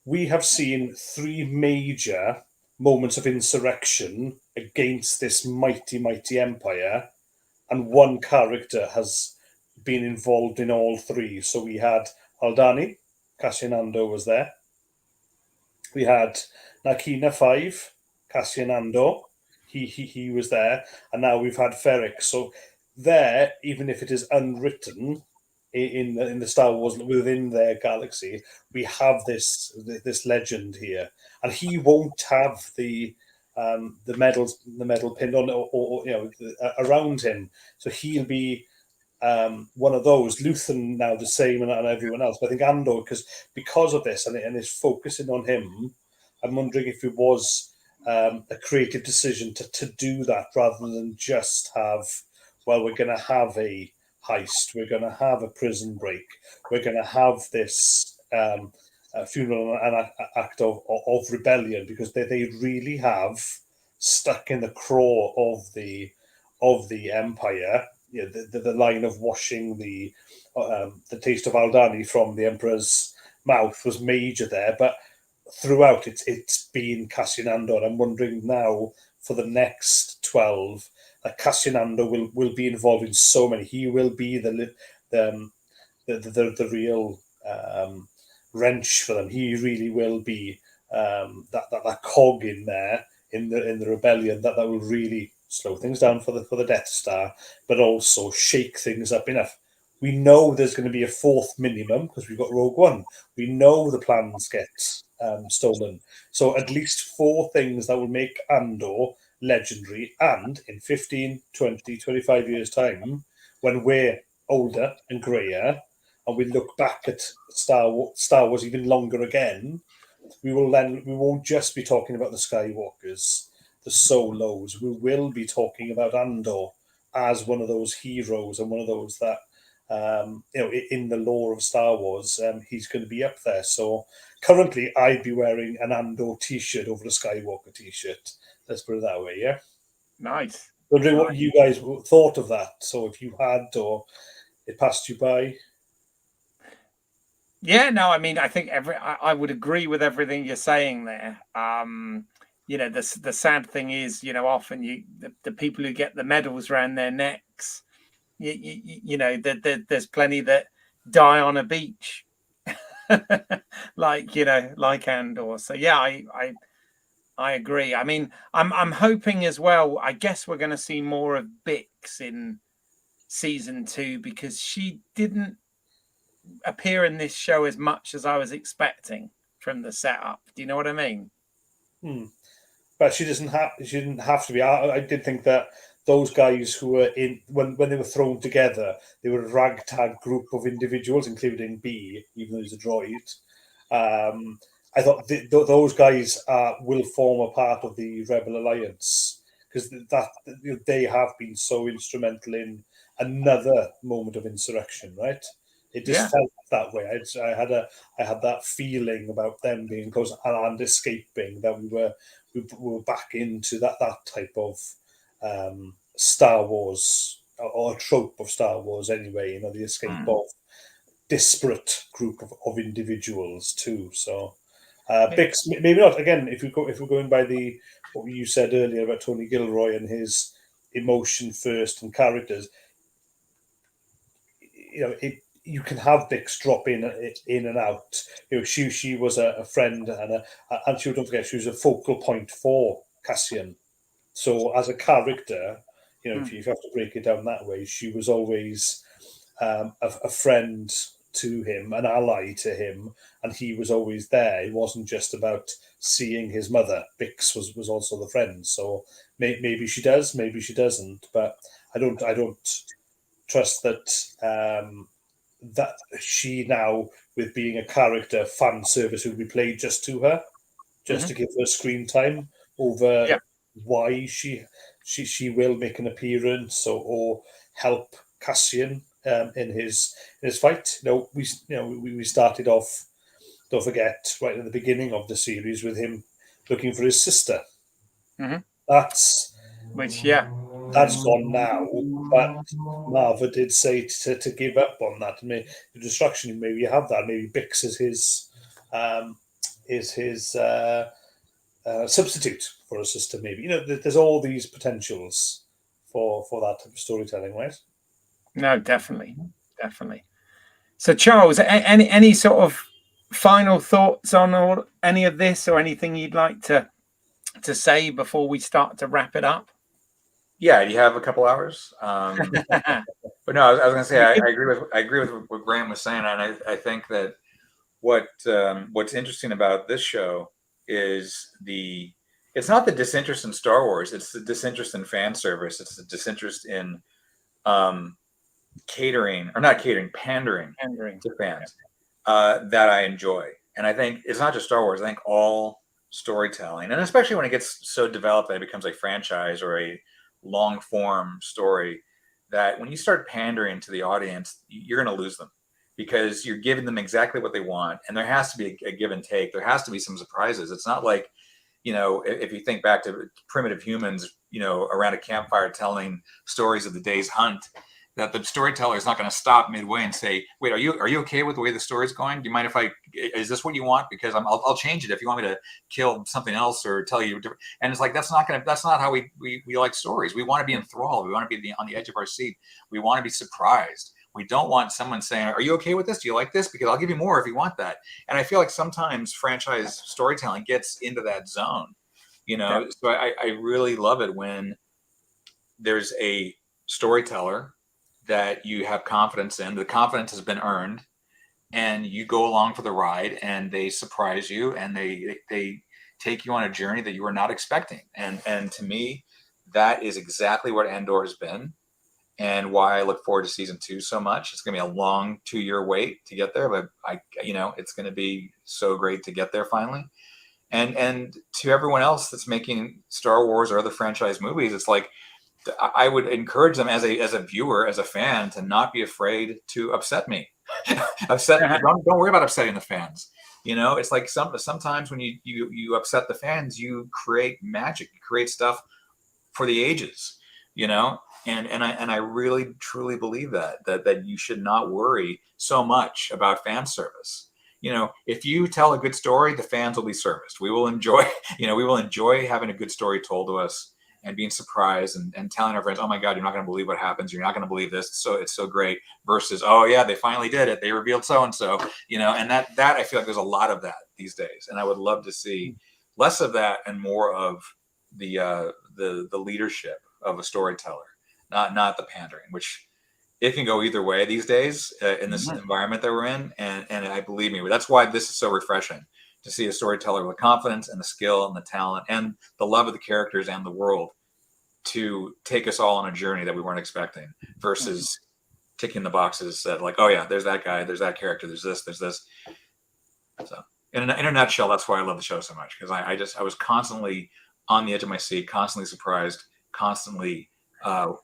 [SPEAKER 3] we have seen 3 major moments of insurrection against this mighty, mighty empire, and one character has been involved in all 3. So we had Aldani, Cassian Andor was there. We had Nakina 5, Cassian Andor, he was there, and now we've had Ferric. So there, even if it is unwritten in the Star Wars within their galaxy, we have this legend here, and he won't have the medal pinned on or around him, so he'll be one of those. Luthen now the same, and everyone else. But I think Andor, because of this, and it's focusing on him, I'm wondering if it was a creative decision to do that rather than just have, well, we're going to have a heist, we're going to have a prison break, we're going to have this funeral and act of rebellion, because they really have stuck in the craw of the empire. You know, the line of washing the taste of Aldani from the Emperor's mouth was major there, but throughout it's been Cassian Andor. I'm wondering now for the next 12, Cassian Andor will be involved in so many. He will be the real wrench for them. He really will be that cog in there in the rebellion that will really slow things down for the Death Star, but also shake things up enough. We know there's going to be a 4th minimum because we've got Rogue One. We know the plans get stolen. So at least 4 things that will make Andor legendary. And in 15, 20, 25 years' time, when we're older and greyer, and we look back at Star Wars even longer again, we won't just be talking about the Skywalkers, the Solos. We will be talking about Andor as one of those heroes and one of those that in the lore of Star Wars, he's going to be up there. So currently, I'd be wearing an Andor T-shirt over a Skywalker T-shirt. Let's put it that way, yeah.
[SPEAKER 2] Nice.
[SPEAKER 3] Wondering what you guys thought of that. So if you had, or it passed you by.
[SPEAKER 2] Yeah, no, I mean, I think I would agree with everything you're saying there. The sad thing is, often the people who get the medals around their necks, there's plenty that die on a beach, like Andor. So yeah, I agree. I mean, I'm hoping as well. I guess we're going to see more of Bix in season 2, because she didn't appear in this show as much as I was expecting from the setup. Do you know what I mean?
[SPEAKER 3] But she didn't have to be. I did think that those guys who were in when they were thrown together, they were a ragtag group of individuals, including B, even though he's a droid. I thought those guys will form a part of the Rebel Alliance, because they have been so instrumental in another moment of insurrection, right? It just felt that way. I had that feeling about them being close and escaping, that we were back into that type of Star Wars, or a trope of Star Wars anyway. The escape of disparate group of individuals too. So Bix, maybe not. Again, if we're going by what you said earlier about Tony Gilroy and his emotion first and characters, you can have Bix drop in and out. She was a friend, and don't forget, she was a focal point for Cassian. So as a character, if you have to break it down that way, she was always a friend to him, an ally to him, and he was always there. It wasn't just about seeing his mother. Bix was also the friend. So maybe she does, maybe she doesn't, but I don't trust that. That she now, with being a character, fan service would be played just to her, just to give her screen time over why she will make an appearance or help Cassian in his fight. We started off, don't forget, right at the beginning of the series with him looking for his sister. That's gone now, but Marva did say to give up on that. And the destruction, maybe you have that. Maybe Bix is his his substitute for a sister. Maybe there's all these potentials for that type of storytelling, right?
[SPEAKER 2] No, definitely. So, Charles, any sort of final thoughts on any of this, or anything you'd like to say before we start to wrap it up?
[SPEAKER 4] Yeah, you have a couple hours. But no, I was going to say I agree with what Graham was saying, and I think that what's interesting about this show is it's not the disinterest in Star Wars, it's the disinterest in fan service, it's the disinterest in pandering to fans that I enjoy. And I think it's not just Star Wars. I think all storytelling, and especially when it gets so developed that it becomes a franchise or a long form story, that when you start pandering to the audience, you're going to lose them, because you're giving them exactly what they want. And there has to be a give and take. There has to be some surprises. It's not like, if you think back to primitive humans, around a campfire telling stories of the day's hunt, that the storyteller is not going to stop midway and say, "Wait, are you okay with the way the story's going? Do you mind is this what you want? Because I'll change it if you want me to kill something else or tell you." And it's like, that's not how we like stories. We want to be enthralled. We want to be on the edge of our seat. We want to be surprised. We don't want someone saying, "Are you okay with this? Do you like this? Because I'll give you more if you want that." And I feel like sometimes franchise storytelling gets into that zone,
[SPEAKER 2] Yeah.
[SPEAKER 4] So I really love it when there's a storyteller that you have confidence in. The confidence has been earned, and you go along for the ride, and they surprise you, and they take you on a journey that you were not expecting. And to me, that is exactly what Andor has been, and why I look forward to season 2 so much. It's going to be a long 2-year wait to get there, but it's going to be so great to get there finally. And to everyone else that's making Star Wars or other franchise movies, it's like, I would encourage them as a viewer, as a fan, to not be afraid to upset me. Don't worry about upsetting the fans. It's like sometimes when you upset the fans, you create magic, you create stuff for the ages. And I really truly believe that you should not worry so much about fan service. If you tell a good story, the fans will be serviced. We will enjoy having a good story told to us, and being surprised and telling our friends, "Oh my God, you're not going to believe what happens. You're not going to believe this. So it's so great." Versus, "Oh yeah, they finally did it. They revealed so-and-so," and that I feel like there's a lot of that these days. And I would love to see less of that and more of the leadership of a storyteller, not the pandering, which it can go either way these days in this environment that we're in. And I believe me, that's why this is so refreshing, to see a storyteller with confidence and the skill and the talent and the love of the characters and the world to take us all on a journey that we weren't expecting, versus ticking the boxes that, like, "Oh yeah, there's that guy, there's that character, there's this. So in a nutshell, that's why I love the show so much, because I was constantly on the edge of my seat, constantly surprised, constantly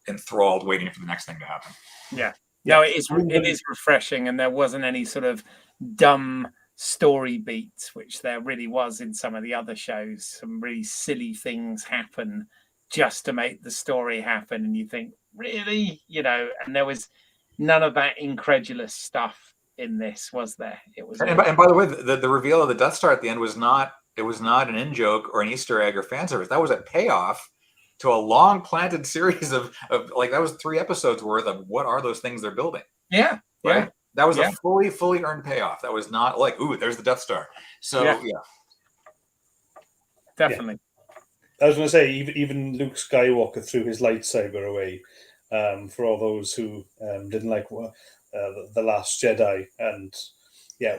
[SPEAKER 4] enthralled, waiting for the next thing to happen.
[SPEAKER 2] Yeah. No, it is refreshing, and there wasn't any sort of dumb story beats, which there really was in some of the other shows. Some really silly things happen just to make the story happen, and you think, really, and there was none of that incredulous stuff in this, was there? It was.
[SPEAKER 4] And by the way, the reveal of the Death Star at the end was not an in joke or an Easter egg or fan service. That was a payoff to a long planted series of like, that was 3 episodes worth of what are those things they're building.
[SPEAKER 2] Yeah.
[SPEAKER 4] Right.
[SPEAKER 2] Yeah.
[SPEAKER 4] That was a fully earned payoff. That was not like, "Ooh, there's the Death Star." So yeah.
[SPEAKER 2] Definitely.
[SPEAKER 3] I was going to say, even Luke Skywalker threw his lightsaber away, for all those who didn't like the Last Jedi, and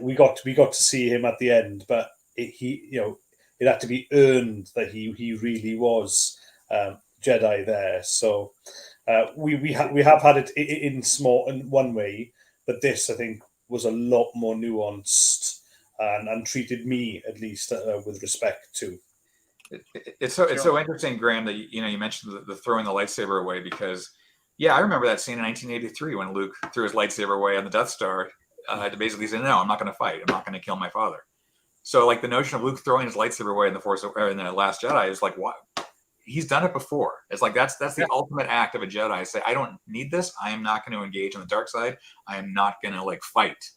[SPEAKER 3] we got to see him at the end, but it had to be earned that he really was Jedi there. So we have had it in one way, but this, I think, was a lot more nuanced and treated me, at least, with respect too.
[SPEAKER 4] It's so interesting, Graham, that you mentioned the throwing the lightsaber away, because I remember that scene in 1983 when Luke threw his lightsaber away on the Death Star to basically say, "No, I'm not going to fight. I'm not going to kill my father." So like the notion of Luke throwing his lightsaber away in the Last Jedi is like, what? He's done it before. It's like that's the ultimate act of a Jedi. Say, "I don't need this. I am not going to engage on the dark side. I am not going to fight."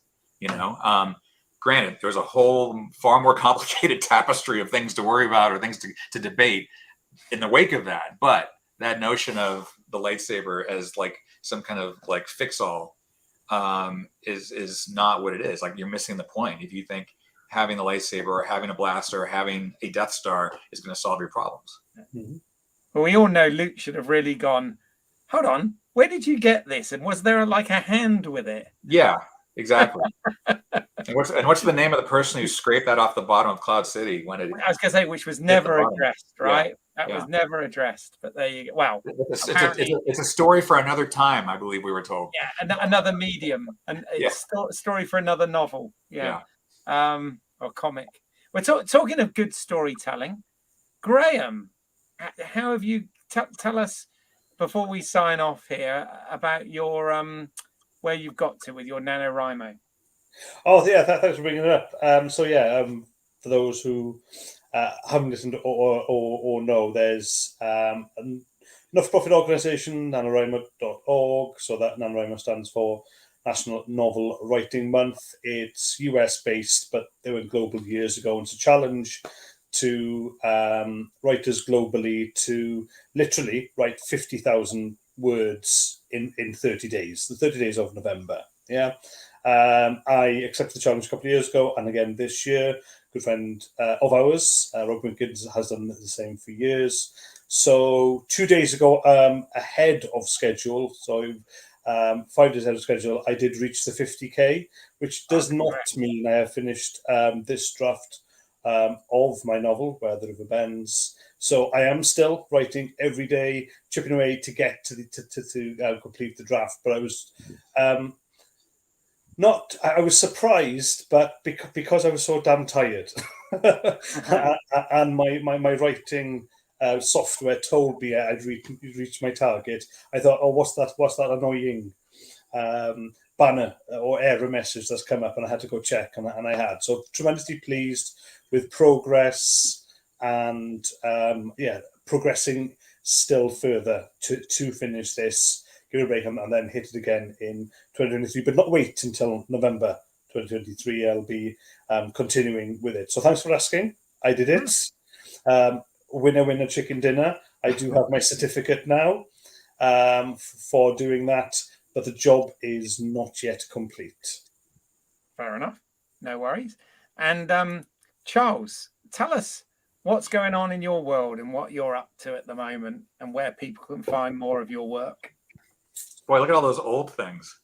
[SPEAKER 4] granted, there's a whole far more complicated tapestry of things to worry about or things to debate in the wake of that. But that notion of the lightsaber as like some kind of like fix-all is not what it is. Like, you're missing the point if you think having a lightsaber or having a blaster or having a Death Star is going to solve your problems.
[SPEAKER 3] Mm-hmm.
[SPEAKER 2] Well, we all know Luke should have really gone, hold on, where did you get this? And was there like a hand with it?
[SPEAKER 4] Yeah, exactly. And what's the name of the person who scraped that off the bottom of Cloud City when it?
[SPEAKER 2] I was going to say, which was never addressed, right?
[SPEAKER 4] Yeah.
[SPEAKER 2] That
[SPEAKER 4] Yeah.
[SPEAKER 2] was never addressed. But there you go. Well,
[SPEAKER 4] it's a story for another time, I believe we were told.
[SPEAKER 2] Yeah, another medium, and it's a story for another novel. Yeah. Or comic. We're talking of good storytelling. Graham, how have you? Tell us before we sign off here about your where you've got to with your NaNoWriMo.
[SPEAKER 3] Oh yeah, thanks for bringing it up. For those who haven't listened or know, there's a not-for-profit organisation, NaNoWriMo.org. So that NaNoWriMo stands for National Novel Writing Month. It's US-based, but they went global years ago. And it's a challenge to writers globally to literally write 50,000 words in 30 days, the 30 days of November. Yeah. I accepted the challenge a couple of years ago, and again this year. Good friend of ours, Rob Winkins, has done the same for years. So 2 days ago, ahead of schedule, so 5 days ahead of schedule, I did reach the 50K, which does not mean I have finished this draft of my novel, Where the River Bends. So I am still writing every day, chipping away to get to complete the draft. But I was I was surprised, but because I was so damn tired, and my writing software told me I'd reached my target. I thought, oh, what's that annoying banner or error message that's come up, and I had to go check, and I had. So tremendously pleased with progress, and progressing still further to finish this. Give it a break and then hit it again in 2023, but not wait until November 2023. I'll be continuing with it. So thanks for asking. I did it. Winner chicken dinner. I do have my certificate now for doing that, but the job is not yet complete.
[SPEAKER 2] Fair enough. No worries. And Charles, tell us what's going on in your world and what you're up to at the moment and where people can find more of your work.
[SPEAKER 4] Boy, look at all those old things.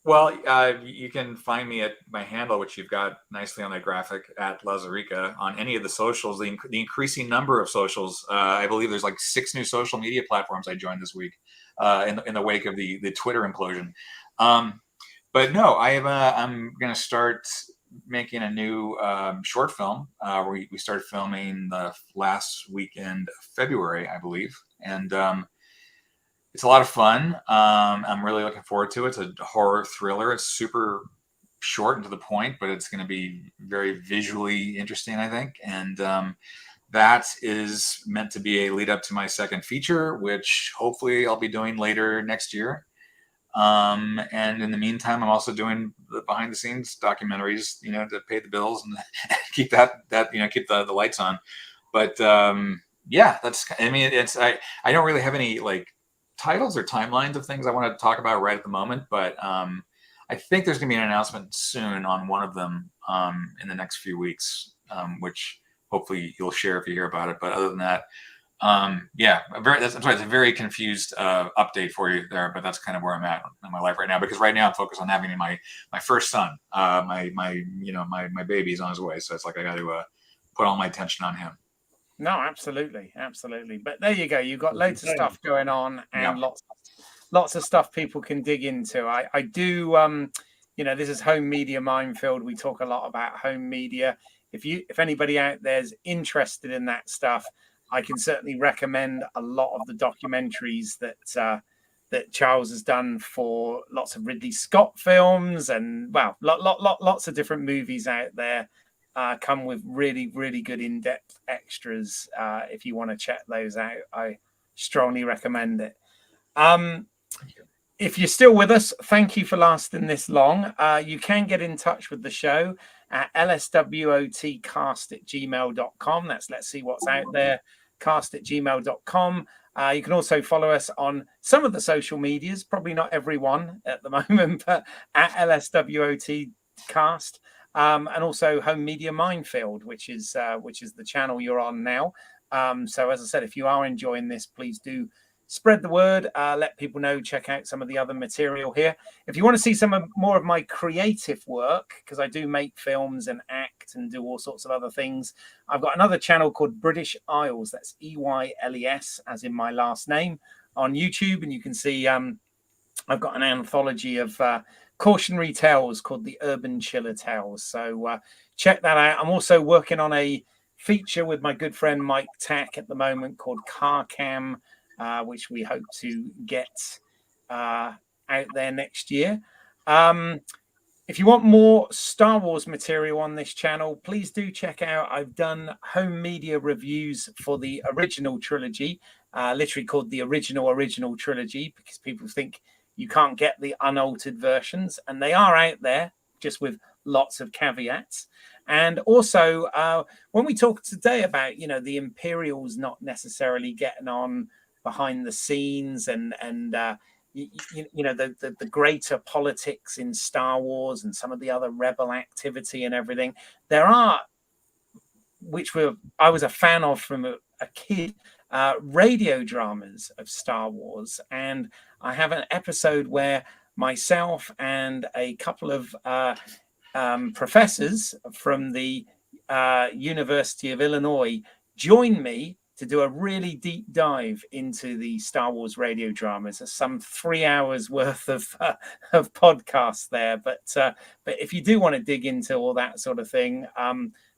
[SPEAKER 4] Well, you can find me at my handle, which you've got nicely on the graphic, at Lazarica, on any of the socials. The increasing number of socials. I believe there's like 6 new social media platforms I joined this week in the wake of the Twitter implosion. But no, I'm going to start making a new short film. We started filming the last weekend of February, I believe. And it's a lot of fun. I'm really looking forward to it. It's a horror thriller. It's super short and to the point, but it's going to be very visually interesting, I think. And that is meant to be a lead up to my second feature, which hopefully I'll be doing later next year. And in the meantime, I'm also doing the behind the scenes documentaries, to pay the bills and keep keep the lights on. But I don't really have any like titles or timelines of things I want to talk about right at the moment, but I think there's going to be an announcement soon on one of them in the next few weeks, which hopefully you'll share if you hear about it. But other than that, it's a very confused update for you there, but that's kind of where I'm at in my life right now, because right now I'm focused on having my first son, my baby's on his way, so it's like I got to put all my attention on him.
[SPEAKER 2] No, absolutely. But there you go. You've got loads of stuff going on, and lots of stuff people can dig into. I do. This is Home Media Minefield. We talk a lot about home media. If anybody out there's interested in that stuff, I can certainly recommend a lot of the documentaries that Charles has done for lots of Ridley Scott films, and lots of different movies out there. Come with really, really good in-depth extras. If you want to check those out, I strongly recommend it. If you're still with us, thank you for lasting this long. You can get in touch with the show at lswotcast@gmail.com. That's let's see what's out there, cast@gmail.com. You can also follow us on some of the social medias, probably not everyone at the moment, but at LSWOT and also Home Media Minefield, which is the channel you're on now. So as I said, if you are enjoying this, please do spread the word, let people know, check out some of the other material here. If you want to see more of my creative work, because I do make films and act and do all sorts of other things, I've got another channel called British Isles. That's EYLES, as in my last name, on YouTube. And you can see I've got an anthology of cautionary tales called the Urban Chiller Tales. So check that out. I'm also working on a feature with my good friend Mike Tack at the moment called Car Cam, which we hope to get out there next year. If you want more Star Wars material on this channel, please do check out. I've done home media reviews for the original trilogy, literally called the original trilogy, because people think you can't get the unaltered versions, and they are out there, just with lots of caveats. And also, when we talk today about, the Imperials not necessarily getting on behind the scenes and the greater politics in Star Wars and some of the other rebel activity and everything, there are, I was a fan of from a kid, radio dramas of Star Wars. And I have an episode where myself and a couple of professors from the University of Illinois join me to do a really deep dive into the Star Wars radio dramas. There's some 3 hours worth of podcasts there. But if you do want to dig into all that sort of thing,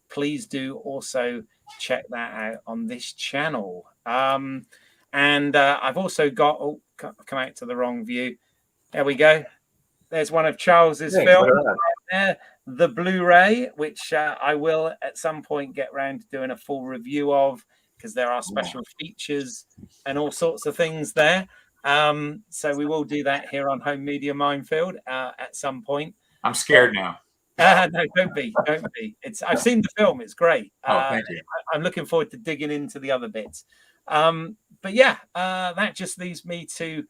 [SPEAKER 2] please do also check that out on this channel. And I've also got, come out to the wrong view. There we go. There's one of Charles's films there, the Blu-ray, which I will at some point get around to doing a full review of, because there are special features and all sorts of things there. So we will do that here on Home Media Minefield at some point.
[SPEAKER 4] I'm scared now.
[SPEAKER 2] No, don't be. I've seen the film. It's great.
[SPEAKER 4] Thank you.
[SPEAKER 2] I'm looking forward to digging into the other bits. But yeah, that just leaves me to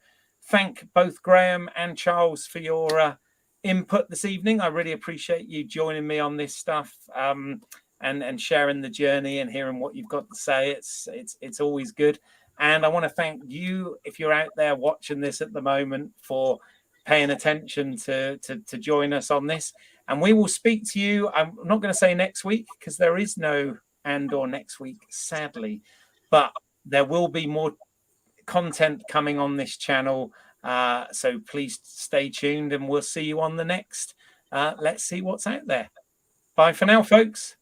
[SPEAKER 2] thank both Graham and Charles for your input this evening. I really appreciate you joining me on this stuff. And sharing the journey and hearing what you've got to say. It's always good. And I want to thank you, if you're out there watching this at the moment, for paying attention to join us on this. And we will speak to you. I'm not going to say next week, because there is no Andor next week, sadly. But there will be more content coming on this channel. So please stay tuned, and we'll see you on the next. Let's see what's out there. Bye for now, folks.